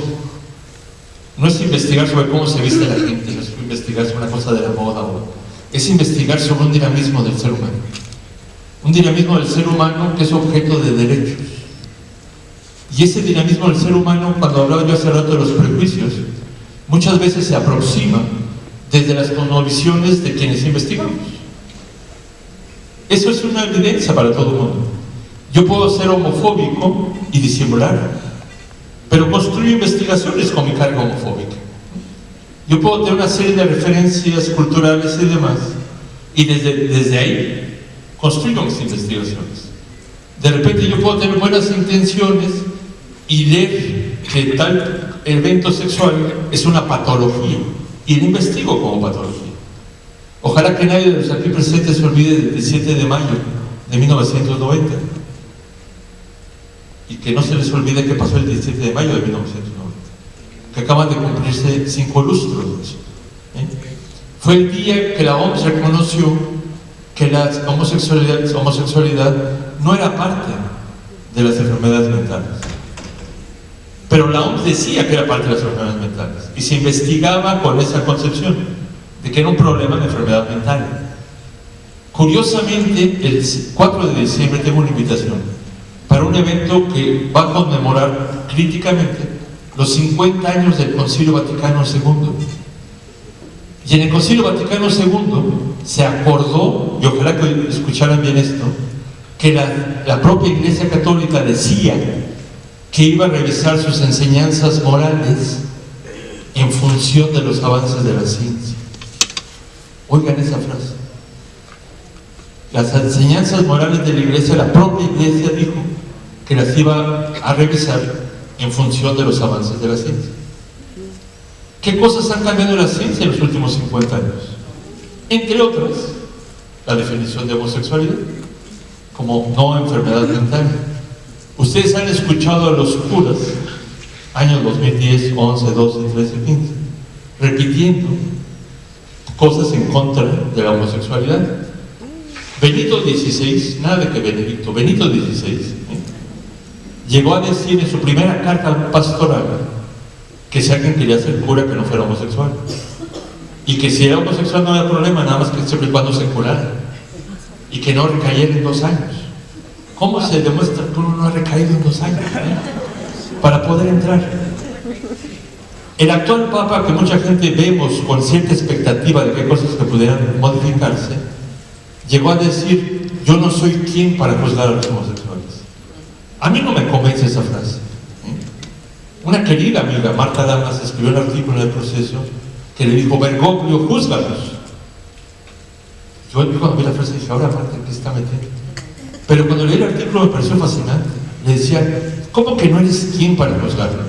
No es investigar sobre cómo se viste la gente, no es investigar sobre una cosa de la moda, es investigar sobre un dinamismo del ser humano. Un dinamismo del ser humano que es objeto de derechos. Y ese dinamismo del ser humano, cuando hablaba yo hace rato de los prejuicios, muchas veces se aproxima desde las cosmovisiones de quienes investigamos. Eso es una evidencia para todo el mundo. Yo puedo ser homofóbico y disimular, pero construyo investigaciones con mi carga homofóbica. Yo puedo tener una serie de referencias culturales y demás, y desde ahí construyo mis investigaciones. De repente yo puedo tener buenas intenciones y leer que tal evento sexual es una patología, y lo investigo como patología. Ojalá que nadie de los aquí presentes se olvide del 17 de mayo de 1990. Y que no se les olvide que pasó el 17 de mayo de 1990, que acaban de cumplirse 5 lustros de eso. Fue el día que la OMS reconoció que la homosexualidad no era parte de las enfermedades mentales. Pero la OMS decía que era parte de las enfermedades mentales y se investigaba con esa concepción de que era un problema de enfermedad mental. Curiosamente, el 4 de diciembre tengo una invitación para un evento que va a conmemorar críticamente los 50 años del Concilio Vaticano II. Y en el Concilio Vaticano II se acordó, y ojalá que escucharan bien esto, que la propia Iglesia Católica decía que iba a revisar sus enseñanzas morales en función de los avances de la ciencia. Oigan esa frase. Las enseñanzas morales de la Iglesia, la propia Iglesia dijo que las iba a revisar en función de los avances de la ciencia. ¿Qué cosas han cambiado en la ciencia en los últimos 50 años? Entre otras, la definición de homosexualidad como no enfermedad mental. Ustedes han escuchado a los curas, años 2010, 11, 12, 13, 15, repitiendo cosas en contra de la homosexualidad. Benito XVI, nada de que Benedicto, Benito XVI, llegó a decir en su primera carta pastoral que si alguien quería ser cura, que no fuera homosexual, y que si era homosexual no había problema, nada más que siempre y cuando se curara, y que no recayera en 2 años. ¿Cómo se demuestra que uno no ha recaído en 2 años? Para poder entrar. El actual Papa, que mucha gente vemos con cierta expectativa de qué cosas que pudieran modificarse, llegó a decir: yo no soy quien para juzgar a los homosexuales. A mí no me convence esa frase. Una querida amiga, Marta Lamas, escribió un artículo en El Proceso que le dijo: Bergoglio, júzgalos. Yo cuando vi la frase dije: ahora Marta, ¿qué está metiendo? Pero cuando leí el artículo me pareció fascinante. Le decía: ¿cómo que no eres quien para juzgarlos?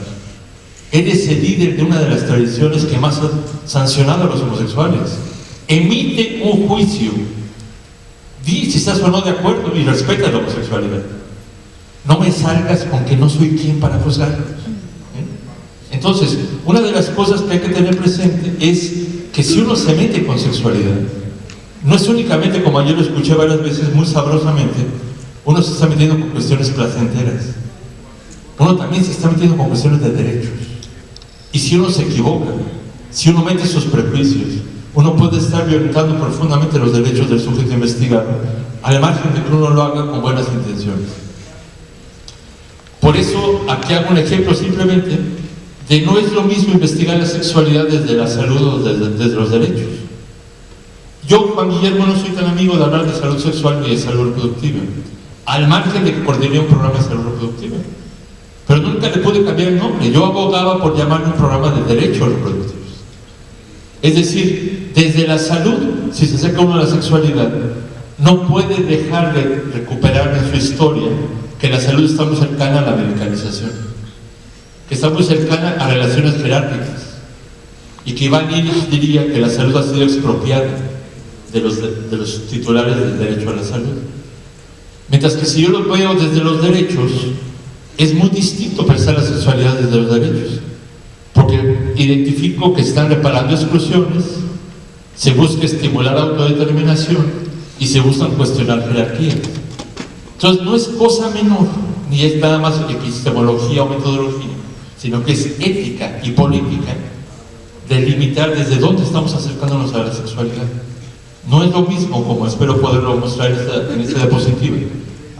Eres el líder de una de las tradiciones que más han sancionado a los homosexuales. Emite un juicio. Di si estás o no de acuerdo y respeta la homosexualidad. No me salgas con que no soy quien para juzgarlos. Entonces, una de las cosas que hay que tener presente es que si uno se mete con sexualidad, no es únicamente, como ayer lo escuché varias veces muy sabrosamente, uno se está metiendo con cuestiones placenteras. Uno también se está metiendo con cuestiones de derechos. Y si uno se equivoca, si uno mete sus prejuicios, uno puede estar violentando profundamente los derechos del sujeto investigado, al margen de que uno lo haga con buenas intenciones. Por eso, aquí hago un ejemplo simplemente de no es lo mismo investigar la sexualidad desde la salud o desde los derechos. Yo, Juan Guillermo, no soy tan amigo de hablar de salud sexual ni de salud reproductiva, al margen de que coordiné un programa de salud reproductiva. Pero nunca le pude cambiar el nombre. Yo abogaba por llamarlo un programa de derechos reproductivos. Es decir, desde la salud, si se acerca uno a la sexualidad, no puede dejar de recuperar en su historia que la salud está muy cercana a la medicalización, que está muy cercana a relaciones jerárquicas, y que Iván Illich diría que la salud ha sido expropiada de los titulares del derecho a la salud. Mientras que si yo lo veo desde los derechos, es muy distinto pensar la sexualidad desde los derechos, porque identifico que están reparando exclusiones, se busca estimular autodeterminación y se buscan cuestionar jerarquías. Entonces no es cosa menor, ni es nada más epistemología o metodología, sino que es ética y política delimitar desde dónde estamos acercándonos a la sexualidad. No es lo mismo, como espero poderlo mostrar en esta diapositiva,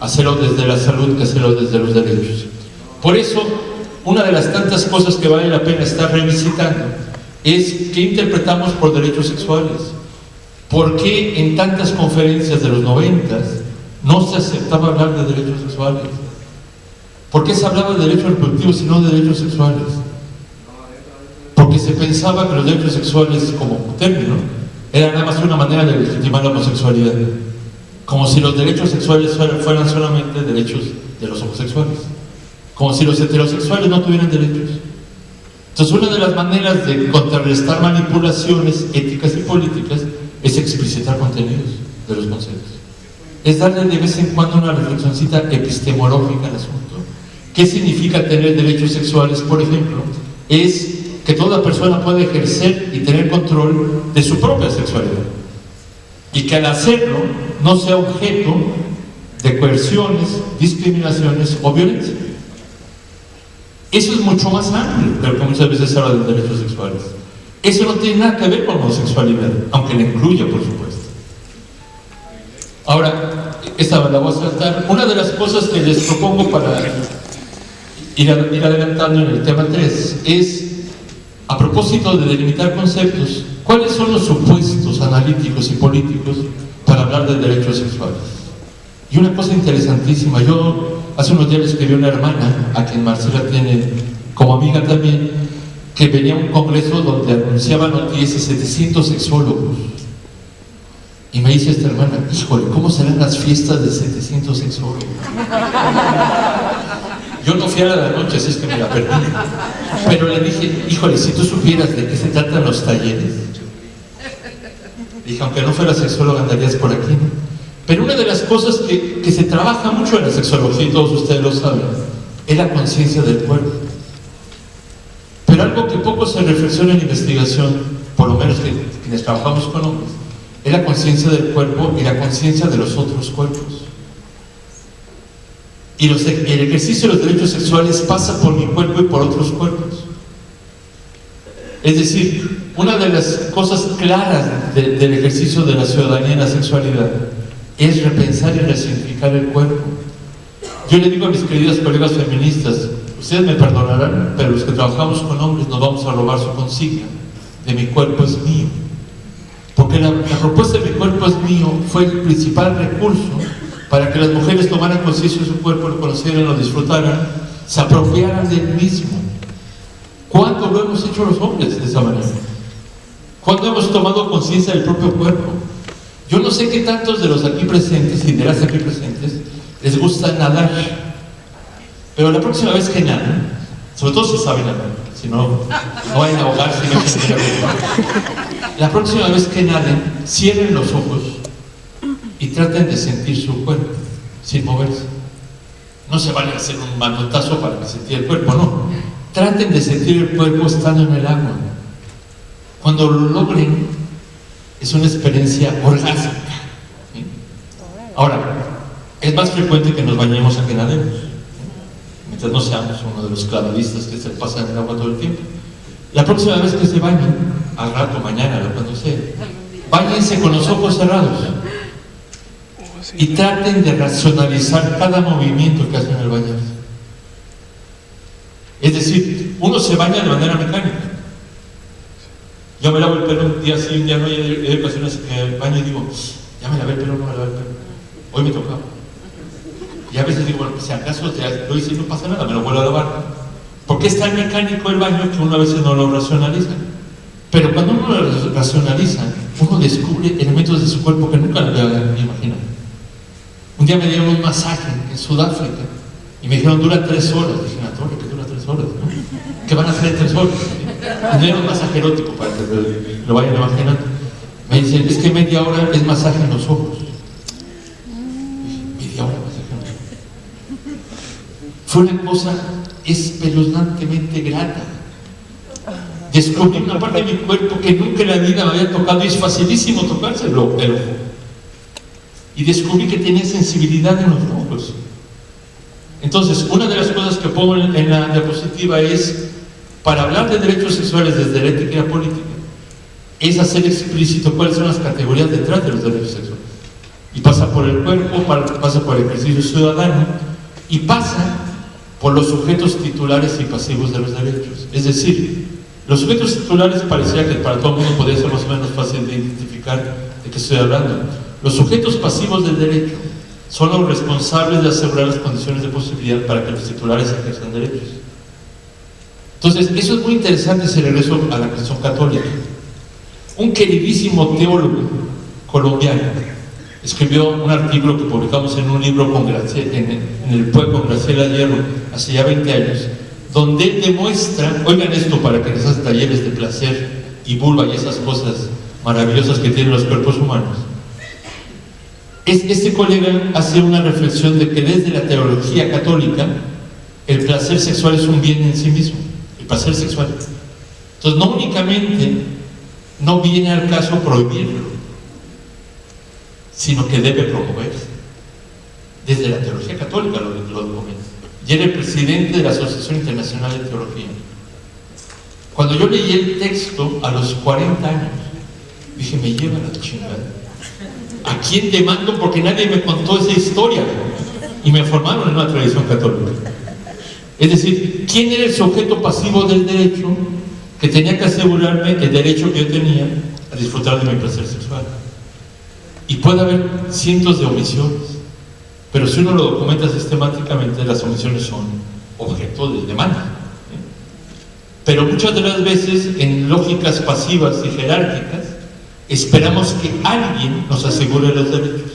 hacerlo desde la salud que hacerlo desde los derechos. Por eso, una de las tantas cosas que vale la pena estar revisitando es qué interpretamos por derechos sexuales. ¿Por qué en tantas conferencias de los 90s no se aceptaba hablar de derechos sexuales? ¿Por qué se hablaba de derechos reproductivos y no de derechos sexuales? Porque se pensaba que los derechos sexuales como término era nada más una manera de legitimar la homosexualidad, como si los derechos sexuales fueran solamente derechos de los homosexuales, como si los heterosexuales no tuvieran derechos. Entonces, una de las maneras de contrarrestar manipulaciones éticas y políticas es explicitar contenidos de los conceptos, es darle de vez en cuando una reflexioncita epistemológica al asunto. ¿Qué significa tener derechos sexuales? Por ejemplo, es que toda persona puede ejercer y tener control de su propia sexualidad, y que al hacerlo no sea objeto de coerciones, discriminaciones o violencia. Eso es mucho más amplio de lo que muchas veces se habla de derechos sexuales. Eso no tiene nada que ver con homosexualidad, aunque la incluya, por supuesto. Ahora, esta la voy a saltar. Una de las cosas que les propongo para ir adelantando en el tema 3 es, a propósito de delimitar conceptos, ¿cuáles son los supuestos analíticos y políticos para hablar de derechos sexuales? Y una cosa interesantísima, yo hace unos días le escribí a una hermana, a quien Marcela tiene como amiga también, que venía a un congreso donde anunciaban noticias 700 sexólogos. Y me dice esta hermana, híjole, ¿cómo serán las fiestas de 700 sexólogos? Yo no fui a la noche, así es que me la perdí. Pero le dije, híjole, si tú supieras de qué se tratan los talleres. Dije, aunque no fuera sexóloga, andarías por aquí, ¿no? Pero una de las cosas que se trabaja mucho en la sexología, y todos ustedes lo saben, es la conciencia del cuerpo. Pero algo que poco se reflexiona en investigación, por lo menos quienes trabajamos con hombres, es la conciencia del cuerpo y la conciencia de los otros cuerpos. Y el ejercicio de los derechos sexuales pasa por mi cuerpo y por otros cuerpos. Es decir, una de las cosas claras del ejercicio de la ciudadanía en la sexualidad es repensar y resignificar el cuerpo. Yo le digo a mis queridas colegas feministas, ustedes me perdonarán, pero los que trabajamos con hombres nos vamos a robar su consigna de mi cuerpo es mío. Porque la propuesta de mi cuerpo es mío fue el principal recurso para que las mujeres tomaran conciencia de su cuerpo, lo conocieran, lo disfrutaran, se apropiaran del mismo. ¿Cuándo lo hemos hecho los hombres de esa manera? ¿Cuándo hemos tomado conciencia del propio cuerpo? Yo no sé qué tantos de los aquí presentes y de las aquí presentes les gusta nadar, pero la próxima vez que naden, sobre todo si saben nadar, si no, no vayan a ahogarse. La próxima vez que naden, cierren los ojos y traten de sentir su cuerpo sin moverse. No se van a hacer un manotazo para que sentir el cuerpo, no. Traten de sentir el cuerpo estando en el agua. Cuando lo logren, es una experiencia orgásmica. ¿Sí? Ahora, es más frecuente que nos bañemos a que nademos, mientras no seamos uno de los clavadistas que se pasan en el agua todo el tiempo. La próxima vez que se bañen, al rato, mañana, cuando sea, báñense con los ojos cerrados y traten de racionalizar cada movimiento que hacen al bañarse. Es decir, uno se baña de manera mecánica. Yo me lavo el pelo un día sí, un día no, y hay ocasiones que me baño y digo, ya me lavé el pelo, no me lavé el pelo. Hoy me tocaba. Y a veces digo, bueno, si acaso lo hice y no pasa nada, me lo vuelvo a lavar. Porque es tan mecánico el baño que uno a veces no lo racionaliza. Pero cuando uno lo racionaliza, uno descubre elementos de su cuerpo que nunca lo había imaginado. Un día me dieron un masaje en Sudáfrica Y me dijeron, dura 3 horas. Dije, una torre, que dura 3 horas, ¿no? ¿Qué van a hacer en 3 horas? No era un masaje erótico para que lo vayan imaginando. Me dicen, es que media hora es masaje en los ojos. Media hora masaje en los ojos. Fue una cosa espeluznantemente grata. Descubrí una parte de mi cuerpo que nunca en la vida me había tocado, y es facilísimo tocarse el ojo. Y descubrí que tenía sensibilidad en los ojos. Entonces, una de las cosas que pongo en la diapositiva es, para hablar de derechos sexuales desde la ética y la política, es hacer explícito cuáles son las categorías detrás de los derechos sexuales. Y pasa por el cuerpo, pasa por el ejercicio ciudadano, y pasa por los sujetos titulares y pasivos de los derechos. Es decir, los sujetos titulares parecía que para todo el mundo podía ser más o menos fácil de identificar de qué estoy hablando. Los sujetos pasivos del derecho son los responsables de asegurar las condiciones de posibilidad para que los titulares ejerzan derechos. Entonces, eso es muy interesante si regreso a la cuestión católica. Un queridísimo teólogo colombiano escribió un artículo que publicamos en un libro con en el pueblo con Graciela Hierro hace ya 20 años, donde él demuestra, oigan esto para que les hagan talleres de placer y vulva y esas cosas maravillosas que tienen los cuerpos humanos. Este colega hace una reflexión de que desde la teología católica el placer sexual es un bien en sí mismo, el placer sexual. Entonces no únicamente no viene al caso prohibirlo, sino que debe promoverse. Desde la teología católica lo documenta. Y era el presidente de la Asociación Internacional de Teología. Cuando yo leí el texto a los 40 años, dije, me lleva la chingada. ¿A quién demando? Porque nadie me contó esa historia. Y me formaron en una tradición católica. Es decir, ¿quién era el sujeto pasivo del derecho que tenía que asegurarme el derecho que yo tenía a disfrutar de mi placer sexual? Y puede haber cientos de omisiones, pero si uno lo documenta sistemáticamente, las omisiones son objeto de demanda. Pero muchas de las veces, en lógicas pasivas y jerárquicas, esperamos que alguien nos asegure los derechos.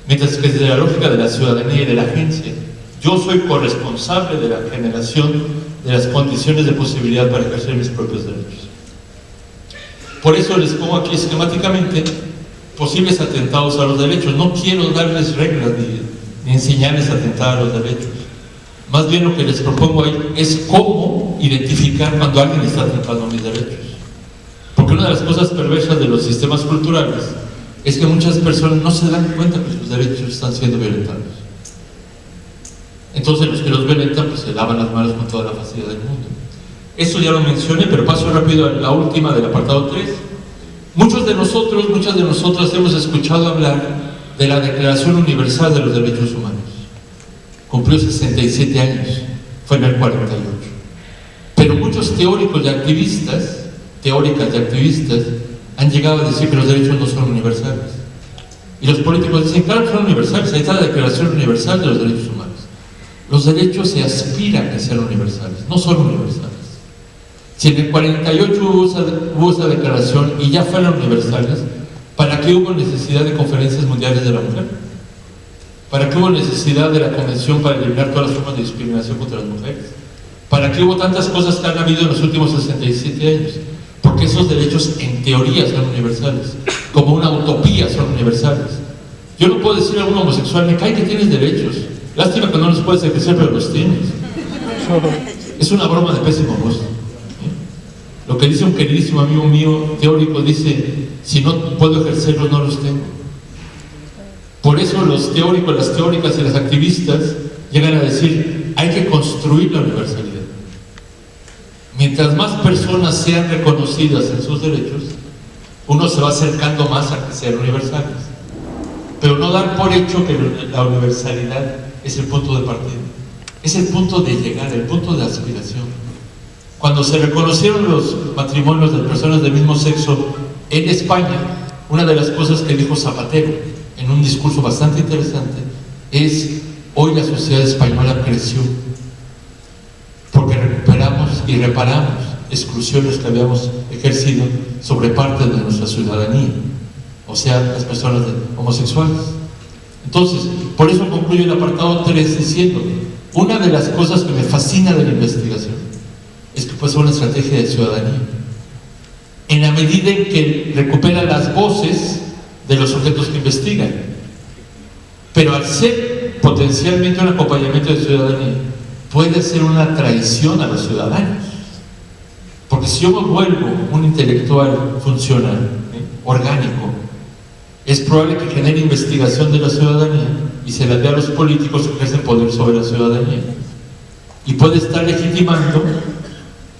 Mientras que desde la lógica de la ciudadanía y de la agencia, yo soy corresponsable de la generación de las condiciones de posibilidad para ejercer mis propios derechos. Por eso les pongo aquí esquemáticamente posibles atentados a los derechos. No quiero darles reglas ni enseñarles a atentar a los derechos. Más bien lo que les propongo ahí es cómo identificar cuando alguien está atentando a mis derechos. Porque una de las cosas perversas de los sistemas culturales es que muchas personas no se dan cuenta que sus derechos están siendo violentados. Entonces los que los violentan pues se lavan las manos con toda la facilidad del mundo. Esto ya lo mencioné, pero paso rápido a la última del apartado 3. Muchas de nosotras hemos escuchado hablar de la Declaración Universal de los Derechos Humanos. Cumplió 67 años, fue en el 48. Pero muchos teóricos y activistas, teóricas y activistas, han llegado a decir que los derechos no son universales. Y los políticos dicen, claro que son universales, ahí está la Declaración Universal de los Derechos Humanos. Los derechos se aspiran a ser universales, no son universales. Si en el 48 hubo esa declaración y ya fueron universales, ¿para qué hubo necesidad de conferencias mundiales de la mujer? ¿Para qué hubo necesidad de la Convención para eliminar todas las formas de discriminación contra las mujeres? ¿Para qué hubo tantas cosas que han habido en los últimos 67 años? Porque esos derechos en teoría son universales, como una utopía son universales. Yo no puedo decir a un homosexual, me cae que tienes derechos, lástima que no los puedes ejercer, pero los tienes. Es una broma de pésimo gusto. Lo que dice un queridísimo amigo mío, teórico, dice, si no puedo ejercerlos, no los tengo. Por eso los teóricos, las teóricas y las activistas llegan a decir, hay que construir la universalidad. Mientras más personas sean reconocidas en sus derechos, uno se va acercando más a que sean universales. Pero no dar por hecho que la universalidad es el punto de partida. Es el punto de llegar, el punto de aspiración. Cuando se reconocieron los matrimonios de personas del mismo sexo en España, una de las cosas que dijo Zapatero en un discurso bastante interesante es: hoy la sociedad española creció porque recuperamos y reparamos exclusiones que habíamos ejercido sobre parte de nuestra ciudadanía, o sea, las personas homosexuales. Entonces, por eso concluyo el apartado 3 diciendo, una de las cosas que me fascina de la investigación es que puede ser una estrategia de ciudadanía. En la medida en que recupera las voces de los sujetos que investigan. Pero al ser potencialmente un acompañamiento de ciudadanía, puede ser una traición a los ciudadanos. Porque si yo me vuelvo un intelectual funcional, orgánico, es probable que genere investigación de la ciudadanía y se la dé a los políticos que ejercen poder sobre la ciudadanía. Y puede estar legitimando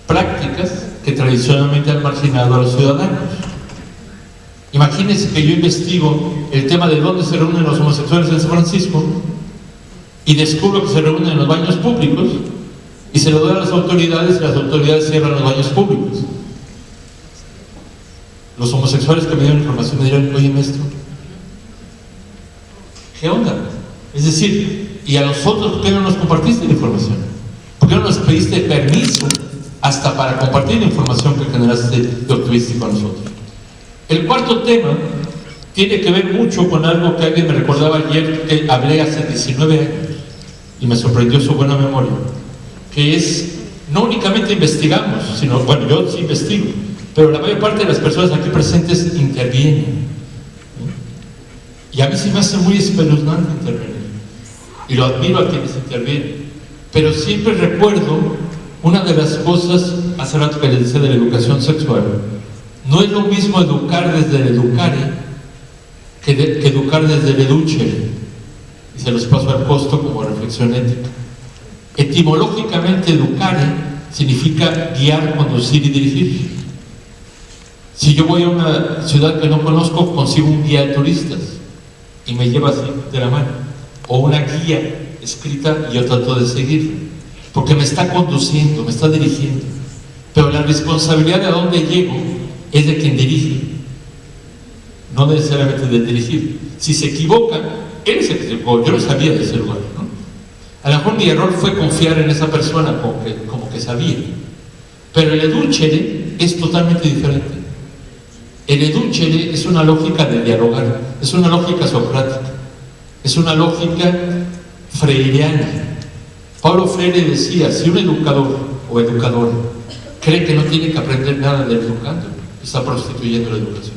prácticas que tradicionalmente han marginado a los ciudadanos. Imagínense que yo investigo el tema de dónde se reúnen los homosexuales en San Francisco y descubro que se reúnen en los baños públicos y se lo doy a las autoridades y las autoridades cierran los baños públicos. Los homosexuales que me dieron información me dirán, oye maestro, ¿qué onda? Es decir, y a nosotros, ¿por qué no nos compartiste la información? ¿Por qué no nos pediste permiso hasta para compartir la información que generaste y obtuviste con nosotros? El cuarto tema tiene que ver mucho con algo que alguien me recordaba ayer, que hablé hace 19 años y me sorprendió su buena memoria, que es, no únicamente investigamos, sino, bueno, yo sí investigo, pero la mayor parte de las personas aquí presentes intervienen. Y a mí se me hace muy espeluznante intervenir, y lo admiro a quienes intervienen, pero siempre recuerdo una de las cosas, hace rato que les decía de la educación sexual. No es lo mismo educar desde el educare que educar desde el educere, y se los paso al costo como reflexión ética. Etimológicamente, educare significa guiar, conducir y dirigir. Si yo voy a una ciudad que no conozco, consigo un guía de turistas y me lleva así de la mano, o una guía escrita y yo trato de seguir, porque me está conduciendo, me está dirigiendo. Pero la responsabilidad de a dónde llego es de quien dirige, no necesariamente de dirigir. Si se equivoca, él se equivocó, yo no sabía de ese lugar, ¿no? A lo mejor mi error fue confiar en esa persona como que sabía. Pero el educere es totalmente diferente. El educere es una lógica de dialogar, es una lógica socrática, es una lógica freiriana. Paulo Freire decía, si un educador o educadora cree que no tiene que aprender nada del educando, está prostituyendo la educación.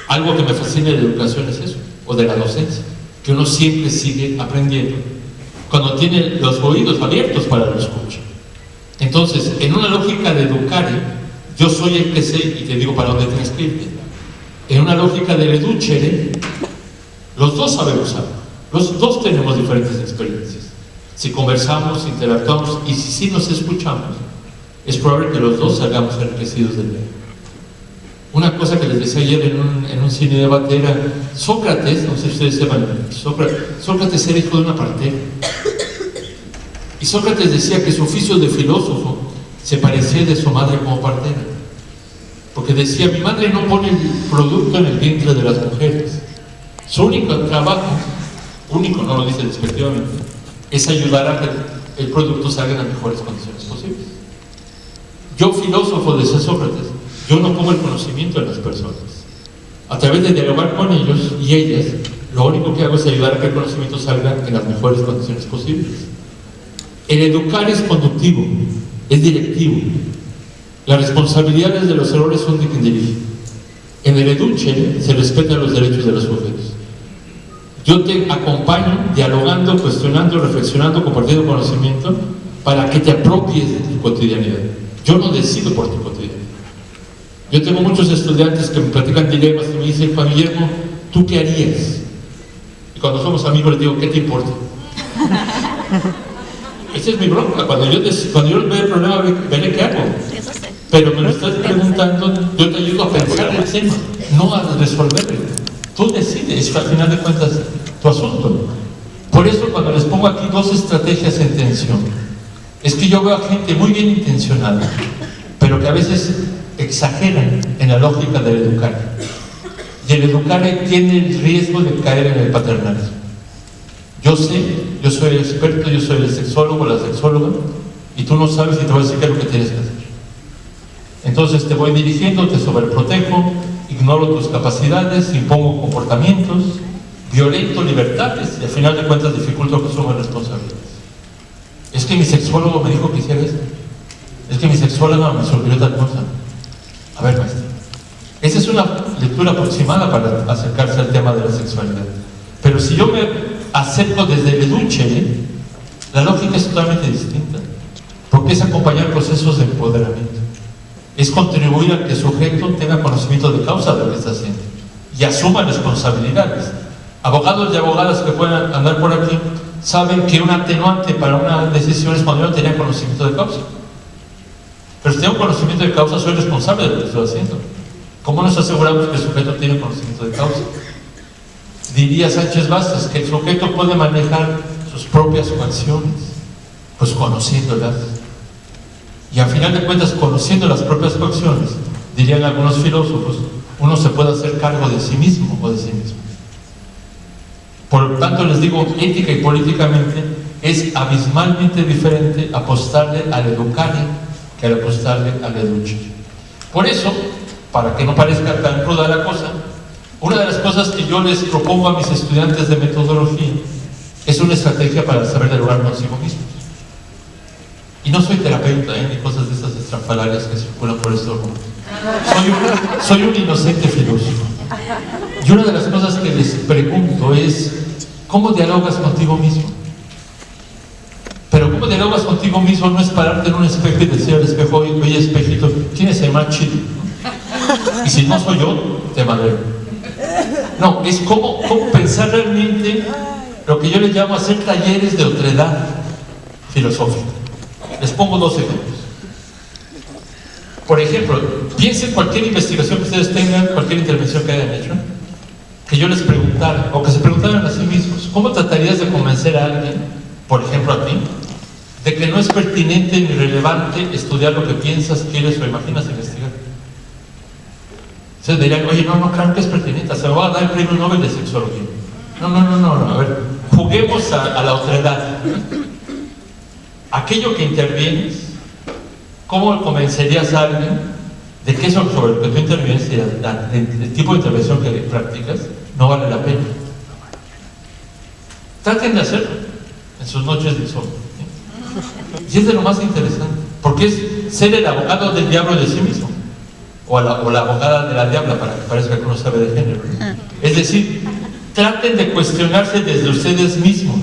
Algo que me fascina de la educación es eso, o de la docencia, que uno siempre sigue aprendiendo cuando tiene los oídos abiertos para lo escucha. Entonces, en una lógica de educare, yo soy el que sé y te digo para dónde tienes que irte. En una lógica del educere, los dos sabemos algo, los dos tenemos diferentes experiencias. Si conversamos, interactuamos y si sí nos escuchamos, es probable que los dos salgamos enriquecidos del medio. Una cosa que les decía ayer en un cine debate era Sócrates, no sé si ustedes sepan, Sócrates era hijo de una partera. Y Sócrates decía que su oficio de filósofo se parecía de su madre como partera. Porque decía, mi madre no pone el producto en el vientre de las mujeres. Su único trabajo, único, no lo dice despectivamente, es ayudar a que el producto salga en las mejores condiciones posibles. Yo, filósofo, decía Sócrates, yo no pongo el conocimiento en las personas. A través de dialogar con ellos y ellas, lo único que hago es ayudar a que el conocimiento salga en las mejores condiciones posibles. El educar es conductivo, es directivo. Las responsabilidades de los errores son de quien dirige. En el educere se respetan los derechos de los sujetos. Yo te acompaño dialogando, cuestionando, reflexionando, compartiendo conocimiento para que te apropies de tu cotidianidad. Yo no decido por tu cotidianidad. Yo tengo muchos estudiantes que me platican dilemas y me dicen, Juan Guillermo, ¿tú qué harías? Y cuando somos amigos les digo, ¿qué te importa? Esa es mi bronca. Cuando yo veo el problema, veré qué hago. Pero me lo estás preguntando, yo te ayudo a pensar el tema, no a resolverlo. Tú decides, al final de cuentas, tu asunto. Por eso cuando les pongo aquí dos estrategias en tensión, es que yo veo a gente muy bien intencionada, pero que a veces exageran en la lógica del educar. Y el educar tiene el riesgo de caer en el paternalismo. Yo sé, yo soy el experto, yo soy el sexólogo, la sexóloga, y tú no sabes y te voy a decir qué es lo que tienes que hacer. Entonces te voy dirigiendo, te sobreprotejo, ignoro tus capacidades, impongo comportamientos violento libertades y al final de cuentas dificulto que asuman responsabilidades. Es que mi sexólogo me dijo que hiciera esto. Es que mi sexóloga me sugirió tal cosa. A ver, maestro, esa es una lectura aproximada para acercarse al tema de la sexualidad. Pero si yo me acerco desde el eduche, la lógica es totalmente distinta, porque es acompañar procesos de empoderamiento, es contribuir a que el sujeto tenga conocimiento de causa de lo que está haciendo y asuma responsabilidades. Abogados y abogadas que puedan andar por aquí saben que un atenuante para una decisión es cuando yo no tenía conocimiento de causa. Pero si tengo conocimiento de causa, soy responsable de lo que estoy haciendo. ¿Cómo nos aseguramos que el sujeto tiene conocimiento de causa? Diría Sánchez Vázquez que el sujeto puede manejar sus propias acciones, pues conociéndolas. Y al final de cuentas, conociendo las propias acciones, dirían algunos filósofos, uno se puede hacer cargo de sí mismo o de sí mismo. Por lo tanto, les digo, ética y políticamente es abismalmente diferente apostarle al educare que al apostarle al eduche. Por eso, para que no parezca tan ruda la cosa, una de las cosas que yo les propongo a mis estudiantes de metodología es una estrategia para saber dialogar consigo mismos. Y no soy terapeuta, ni cosas de esas estrafalarias que circulan por estos rumos. Soy un inocente filósofo. Y una de las cosas que les pregunto es, ¿cómo dialogas contigo mismo? Pero ¿cómo dialogas contigo mismo? No es pararte en un espejo y decir al espejo, oye espejito, ¿quién es el más chido? Y si no soy yo, te madreo. No, es cómo pensar realmente lo que yo les llamo hacer talleres de otredad filosófica. Les pongo dos ejemplos. Por ejemplo, piensen cualquier investigación que ustedes tengan, cualquier intervención que hayan hecho, que yo les preguntara, o que se preguntaran a sí mismos, ¿cómo tratarías de convencer a alguien, por ejemplo a ti, de que no es pertinente ni relevante estudiar lo que piensas, quieres o imaginas investigar? Ustedes dirían, oye, no, claro que es pertinente, se me va a dar el premio Nobel de Sexología. No, a ver, juguemos a la otredad. Aquello que intervienes, ¿cómo convencerías a alguien de que eso sobre lo que tú intervienes y el tipo de intervención que practicas no vale la pena? Traten de hacerlo en sus noches de insomnio. Y es de lo más interesante, porque es ser el abogado del diablo de sí mismo, o la abogada de la diabla, para que parezca que uno sabe de género. Es decir, traten de cuestionarse desde ustedes mismos.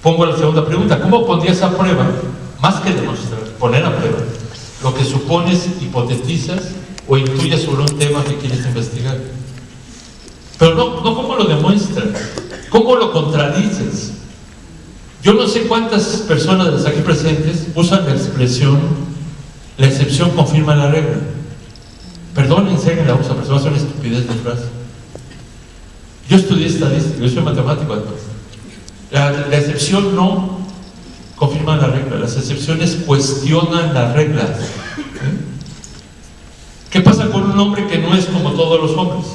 Pongo la segunda pregunta, ¿cómo pondrías a prueba, más que demostrar, poner a prueba, lo que supones, hipotetizas o intuyes sobre un tema que quieres investigar? Pero no cómo lo demuestras, cómo lo contradices. Yo no sé cuántas personas de las aquí presentes usan la expresión, la excepción confirma la regla. Perdonen si alguien la usa, pero se va a hacer una estupidez de frase. Yo estudié estadística, yo soy matemático además. La excepción no confirma la regla, las excepciones cuestionan las reglas. ¿Qué pasa con un hombre que no es como todos los hombres?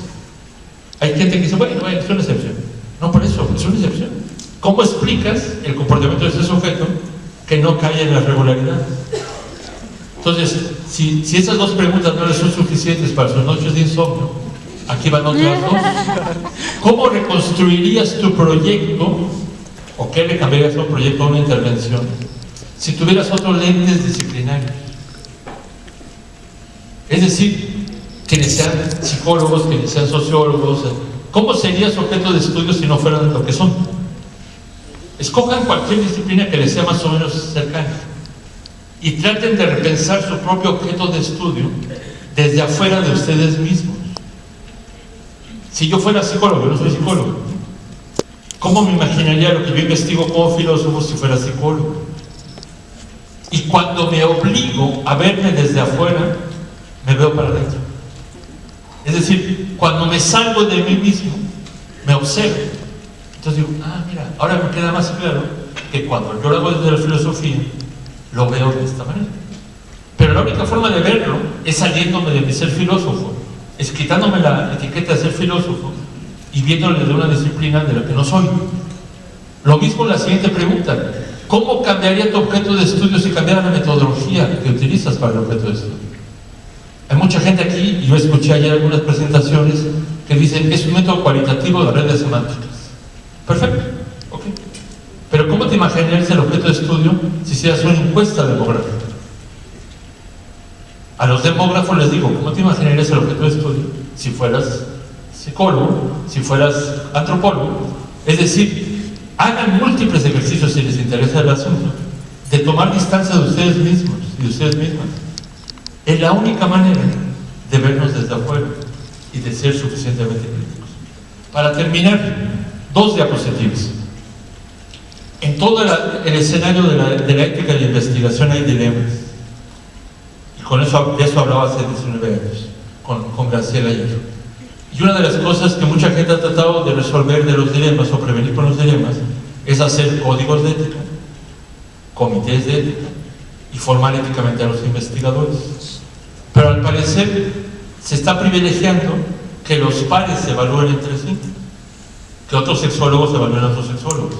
Hay gente que dice, bueno, es una excepción. No, por eso, es una excepción. ¿Cómo explicas el comportamiento de ese sujeto que no cae en la regularidad? Entonces, si esas dos preguntas no les son suficientes para sus noches de insomnio, aquí van otras dos. ¿Cómo reconstruirías tu proyecto, o qué le cambiarías a un proyecto, a una intervención, si tuvieras otros lentes disciplinarios? Es decir, quienes sean psicólogos, quienes sean sociólogos, ¿cómo sería su objeto de estudio si no fueran lo que son? Escojan cualquier disciplina que les sea más o menos cercana y traten de repensar su propio objeto de estudio desde afuera de ustedes mismos. Si yo fuera psicólogo, yo no soy psicólogo, ¿cómo me imaginaría lo que yo investigo como filósofo si fuera psicólogo? Y cuando me obligo a verme desde afuera, me veo para adentro. Es decir, cuando me salgo de mí mismo, me observo. Entonces digo, mira, ahora me queda más claro que cuando yo lo hago desde la filosofía, lo veo de esta manera. Pero la única forma de verlo es saliéndome de mi ser filósofo, es quitándome la etiqueta de ser filósofo y viéndole de una disciplina de la que no soy. Lo mismo la siguiente pregunta, ¿cómo cambiaría tu objeto de estudio si cambiara la metodología que utilizas para el objeto de estudio? Hay mucha gente aquí, y yo escuché ayer algunas presentaciones que dicen que es un método cualitativo de redes semánticas. Perfecto, ok. Pero ¿cómo te imaginarías el objeto de estudio si hicieras una encuesta demográfica? A los demógrafos les digo, ¿cómo te imaginarías el objeto de estudio si fueras psicólogo, si fueras antropólogo? Es decir, hagan múltiples ejercicios si les interesa el asunto, de tomar distancia de ustedes mismos y de ustedes mismas. Es la única manera de vernos desde afuera y de ser suficientemente críticos. Para terminar, 2 diapositivas. En todo el escenario de la ética de la investigación hay dilemas. Y de eso hablaba hace 19 años, con Graciela y yo. Y una de las cosas que mucha gente ha tratado de resolver de los dilemas o prevenir con los dilemas es hacer códigos de ética, comités de ética y formar éticamente a los investigadores. Pero al parecer se está privilegiando que los pares se evalúen entre sí, que otros sexólogos evalúen a otros sexólogos,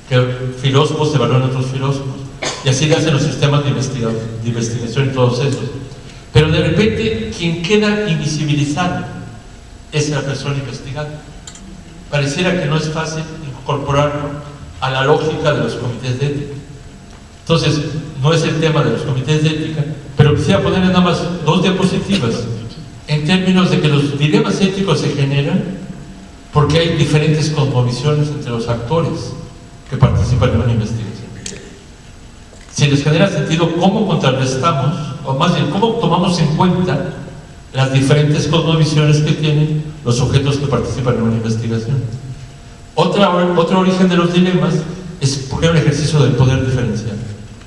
que filósofos evalúen a otros filósofos, y así le hacen los sistemas de investigación y todos esos. Pero de repente quien queda invisibilizado es la persona investigada. Pareciera que no es fácil incorporarlo a la lógica de los comités de ética. Entonces, no es el tema de los comités de ética, pero quisiera ponerle nada más 2 diapositivas en términos de que los dilemas éticos se generan porque hay diferentes cosmovisiones entre los actores que participan en una investigación. Si les genera sentido, ¿cómo contrarrestamos, o más bien, cómo tomamos en cuenta las diferentes cosmovisiones que tienen los sujetos que participan en una investigación? Otro origen de los dilemas es porque hay un ejercicio del poder diferencial.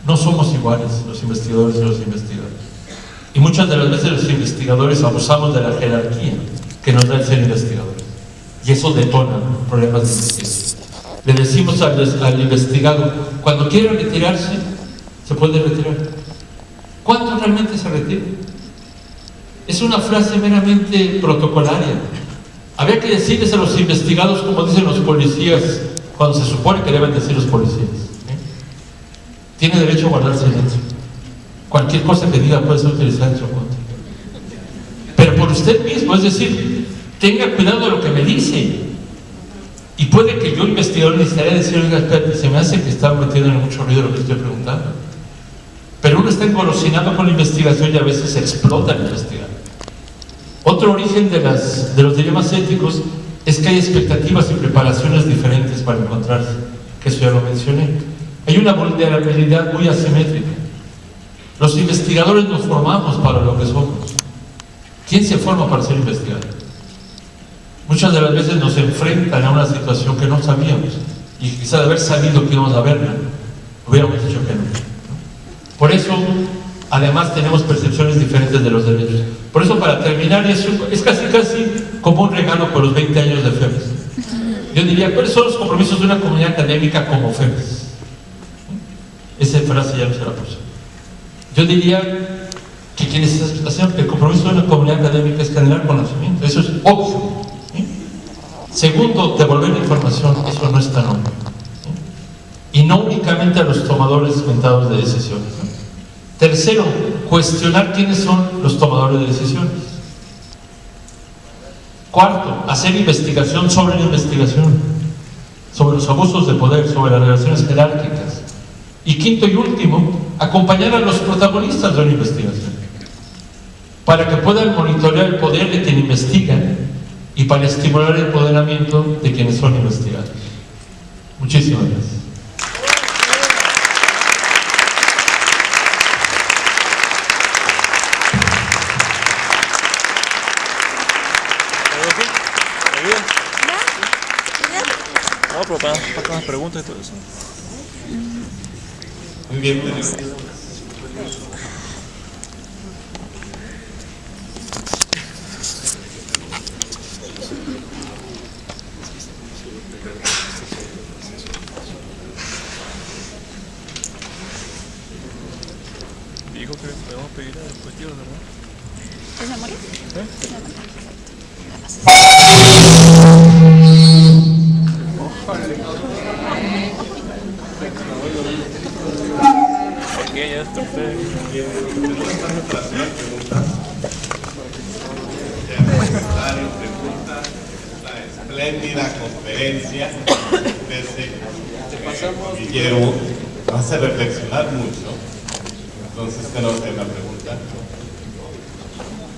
No somos iguales los investigadores y los investigadores. Y muchas de las veces los investigadores abusamos de la jerarquía que nos da el ser investigadores. Y eso detona problemas de investigación. Le decimos al investigado, cuando quiera retirarse, se puede retirar. ¿Cuánto realmente se retira? Es una frase meramente protocolaria. Habría que decirles a los investigados como dicen los policías, cuando se supone que deben decir los policías. Tiene derecho a guardar silencio. Cualquier cosa que diga puede ser utilizada en su contra. Pero por usted mismo, es decir, tenga cuidado de lo que me dice. Y puede que yo, investigador, necesitaría decir, oiga, espérate, se me hace que está metiendo mucho ruido lo que estoy preguntando. Pero uno está engolosinado con la investigación y a veces explota la investigación. Otro origen de los dilemas éticos es que hay expectativas y preparaciones diferentes para encontrarse, que eso ya lo mencioné. Hay una vulnerabilidad muy asimétrica. Los investigadores nos formamos para lo que somos. ¿Quién se forma para ser investigador? Muchas de las veces nos enfrentan a una situación que no sabíamos, y quizá de haber sabido que íbamos a verla, hubiéramos dicho que no. Por eso, además, tenemos percepciones diferentes de los derechos. Por eso, para terminar, es casi como un regalo por los 20 años de FEMES. Yo diría, ¿cuáles son los compromisos de una comunidad académica como FEMES? Esa frase ya no se la puse. Yo diría que quienes hacen el compromiso de una comunidad académica es generar conocimiento. Eso es obvio. Segundo, devolver la información. Eso no es tan obvio. Y no únicamente a los tomadores mentados de decisiones. Tercero, cuestionar quiénes son los tomadores de decisiones. Cuarto, hacer investigación sobre la investigación, sobre los abusos de poder, sobre las relaciones jerárquicas. Y quinto y último, acompañar a los protagonistas de una investigación, para que puedan monitorear el poder de quien investiga y para estimular el empoderamiento de quienes son investigados. Muchísimas gracias. No, pero para las preguntas y todo eso. Muy bien. Dijo que podemos pedir a después, tío, ¿verdad? ¿Es memoria? Porque ya es trofeo. espléndida conferencia desde Guillermo. Hace reflexionar mucho. Entonces tenemos una pregunta.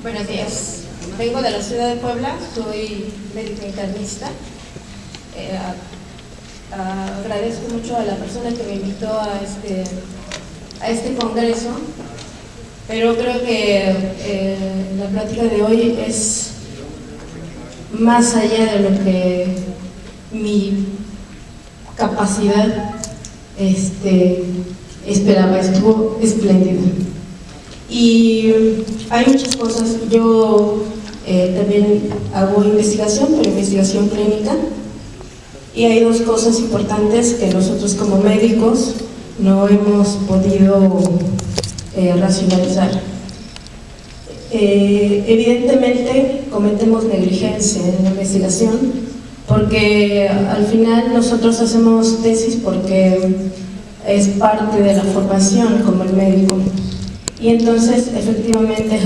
Buenos días. Vengo de la ciudad de Puebla, soy médico internista. Agradezco mucho a la persona que me invitó a este congreso, pero creo que la plática de hoy es más allá de lo que mi capacidad esperaba. Estuvo espléndida. Y hay muchas cosas. Yo también hago investigación, pero investigación clínica. Y hay dos cosas importantes que nosotros como médicos no hemos podido racionalizar. Evidentemente cometemos negligencia en la investigación, porque al final nosotros hacemos tesis porque es parte de la formación como el médico. Y entonces, efectivamente,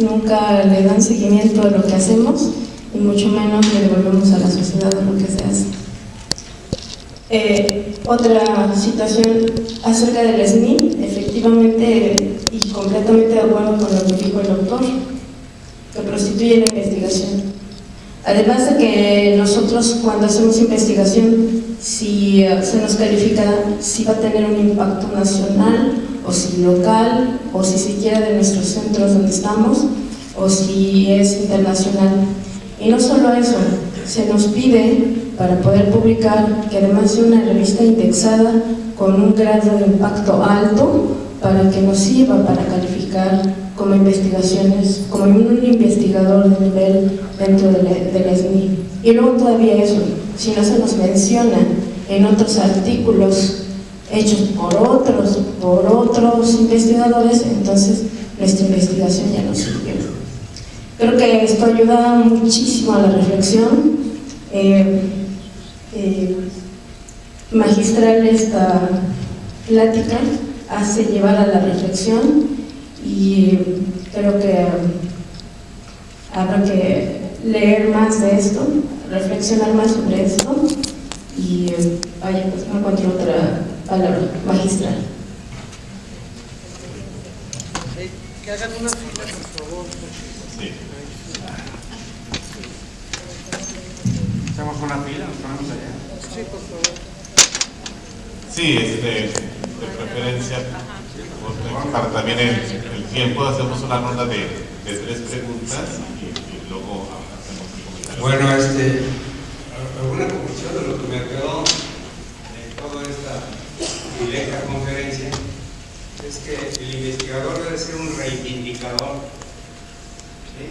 nunca le dan seguimiento a lo que hacemos, y mucho menos le devolvemos a la sociedad lo que se hace. Otra situación acerca del SNI, efectivamente y completamente de acuerdo con lo que dijo el doctor, que prostituye la investigación. Además de que nosotros cuando hacemos investigación, si se nos califica si va a tener un impacto nacional, o si local, o si siquiera de nuestros centros donde estamos, o si es internacional. Y no solo eso, se nos pide para poder publicar que además sea una revista indexada con un grado de impacto alto para que nos sirva para calificar como investigaciones, como un investigador de nivel dentro de la SNI. Y luego todavía eso, si no se nos menciona en otros artículos hechos por otros investigadores, entonces nuestra investigación ya no sirve. Creo que esto ayuda muchísimo a la reflexión. Magistral esta plática hace llevar a la reflexión, y creo que habrá que leer más de esto, reflexionar más sobre esto, y pues no encuentro otra palabra. Magistral. Que hagan una fila, por favor. Sí. ¿Hacemos una fila? ¿Nos ponemos allá? Sí, por favor. Sí, de preferencia, para también el tiempo, hacemos una ronda de 3 preguntas y luego hacemos un comentario. Bueno, alguna conclusión de lo que me quedó en toda esta directa conferencia es que el investigador debe ser un reivindicador, ¿sí?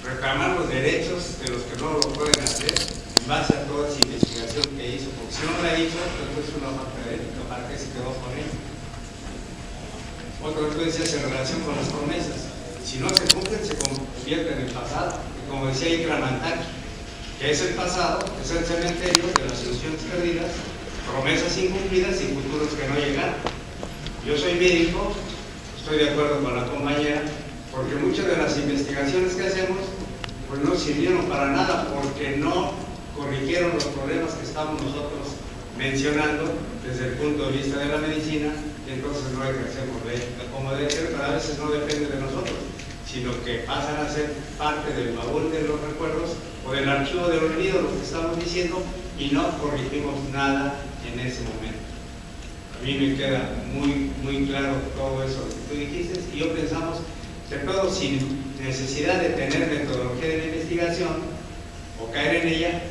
Reclamar los derechos de los que no lo pueden hacer en base a toda esa investigación que hizo, porque si no la hizo, entonces es una falta de ética. ¿Para qué se quedó con él? Otro que tú decías en relación con las promesas, si no se cumplen, se convierten en el pasado, y como decía Ikram Antaki, que es el pasado, es el cementerio de las ilusiones perdidas, promesas incumplidas y futuros que no llegan. Yo soy médico, estoy de acuerdo con la compañera, porque muchas de las investigaciones que hacemos pues no sirvieron para nada, porque no corrigieron los problemas que estamos nosotros mencionando desde el punto de vista de la medicina, y entonces no ejercemos como debe ser, pero a veces no depende de nosotros, sino que pasan a ser parte del baúl de los recuerdos o del archivo del olvido, lo que estamos diciendo, y no corregimos nada en ese momento. A mí me queda muy claro todo eso que tú dijiste, y yo pensamos que todo sin necesidad de tener metodología de la investigación o caer en ella.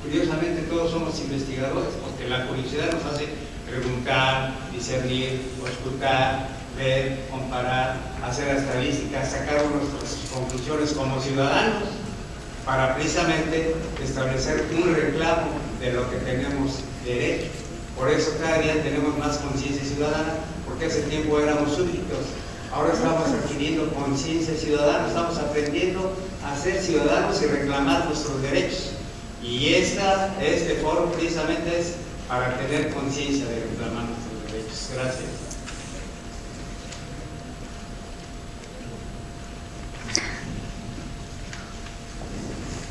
Curiosamente todos somos investigadores, porque la curiosidad nos hace preguntar, discernir, auscultar, ver, comparar, hacer estadísticas, sacar nuestras conclusiones como ciudadanos para precisamente establecer un reclamo de lo que tenemos derecho. Por eso cada día tenemos más conciencia ciudadana, porque hace tiempo éramos súbditos. Ahora estamos adquiriendo conciencia ciudadana, estamos aprendiendo a ser ciudadanos y reclamar nuestros derechos. Y este foro precisamente es para tener conciencia de reclamar nuestros derechos. Gracias.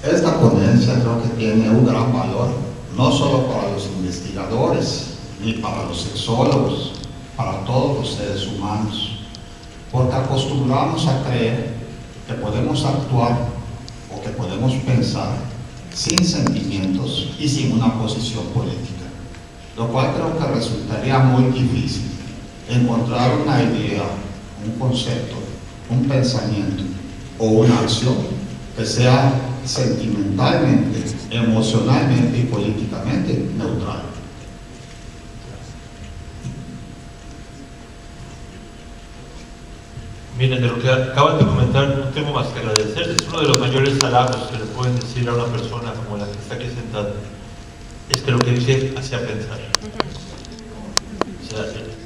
Esta ponencia conferencia creo que tiene un gran valor, no solo para los investigadores, ni para los sexólogos, para todos los seres humanos, porque acostumbramos a creer que podemos actuar o que podemos pensar sin sentimientos y sin una posición política, lo cual creo que resultaría muy difícil encontrar una idea, un concepto, un pensamiento o una acción que sea sentimentalmente, emocionalmente y políticamente neutral. Miren, de lo que acaban de comentar, no tengo más que agradecer. Es uno de los mayores halagos que le pueden decir a una persona como la que está aquí sentada. Es que lo que dice hacía pensar. O sea,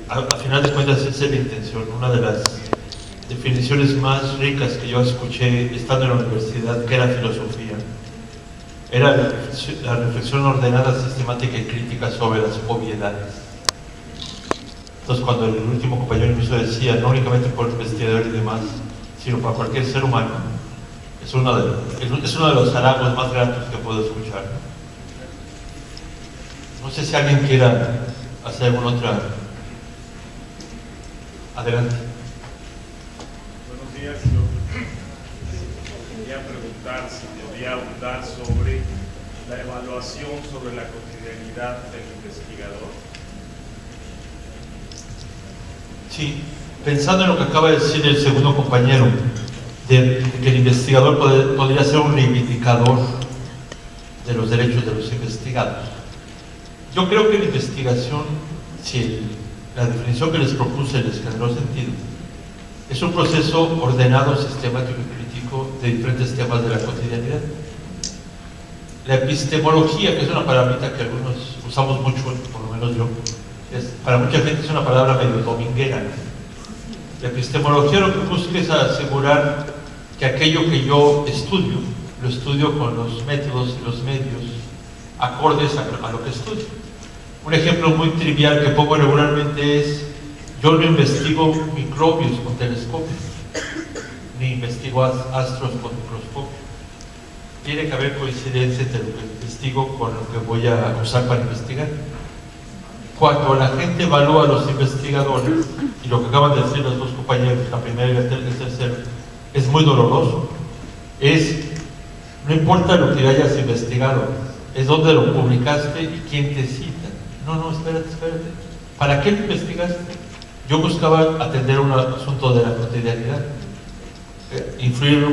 a final de cuentas esa es la intención. Una de las definiciones más ricas que yo escuché estando en la universidad, que era filosofía, era la reflexión ordenada, sistemática y crítica sobre las obviedades. Entonces, cuando el último compañero incluso decía, no únicamente por investigadores y demás, sino para cualquier ser humano, es uno de los halagos más gratos que puedo escuchar. No sé si alguien quiera hacer alguna otra. Adelante. Buenos días. Yo quería preguntar si podría abundar sobre la evaluación sobre la cotidianidad del investigador. Sí, pensando en lo que acaba de decir el segundo compañero, de que el investigador podría ser un reivindicador de los derechos de los investigados. Yo creo que la investigación, si la definición que les propuse les generó sentido, es un proceso ordenado, sistemático y crítico de diferentes temas de la cotidianidad. La epistemología, que es una palabrita que algunos usamos mucho, por lo menos yo, para mucha gente es una palabra medio dominguera. La epistemología lo que busca es asegurar que aquello que yo estudio, lo estudio con los métodos y los medios acordes a lo que estudio. Un ejemplo muy trivial que pongo regularmente es: yo no investigo microbios con telescopio, ni investigo astros con microscopio. Tiene que haber coincidencia entre lo que investigo con lo que voy a usar para investigar. Cuando la gente evalúa a los investigadores, y lo que acaban de decir los dos compañeros, la primera y el tercero, es muy doloroso. No importa lo que hayas investigado, es dónde lo publicaste y quién te cita. No, espérate. ¿Para qué lo investigaste? Yo buscaba atender un asunto de la cotidianidad, influir,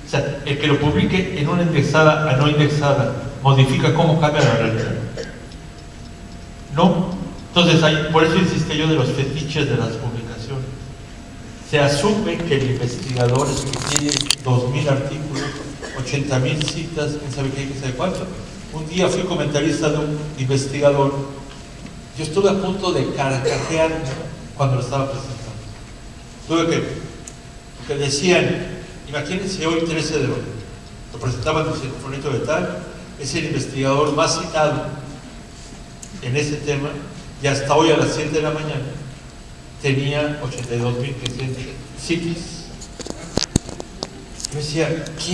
o sea, el que lo publique en una indexada a no indexada, modifica cómo cambia la realidad. No. Entonces, por eso insistí yo de los fetiches de las publicaciones. Se asume que el investigador es que tiene 2,000 artículos, 80,000 citas, quién sabe qué, quién sabe cuánto. Un día fui comentarista de un investigador. Yo estuve a punto de carcajear cuando lo estaba presentando. Que decían, imagínense hoy 13 de hoy, lo presentaban en el proyecto de tal, es el investigador más citado en ese tema, y hasta hoy a las 7 de la mañana tenía 82,000 citas. Yo decía, ¿quién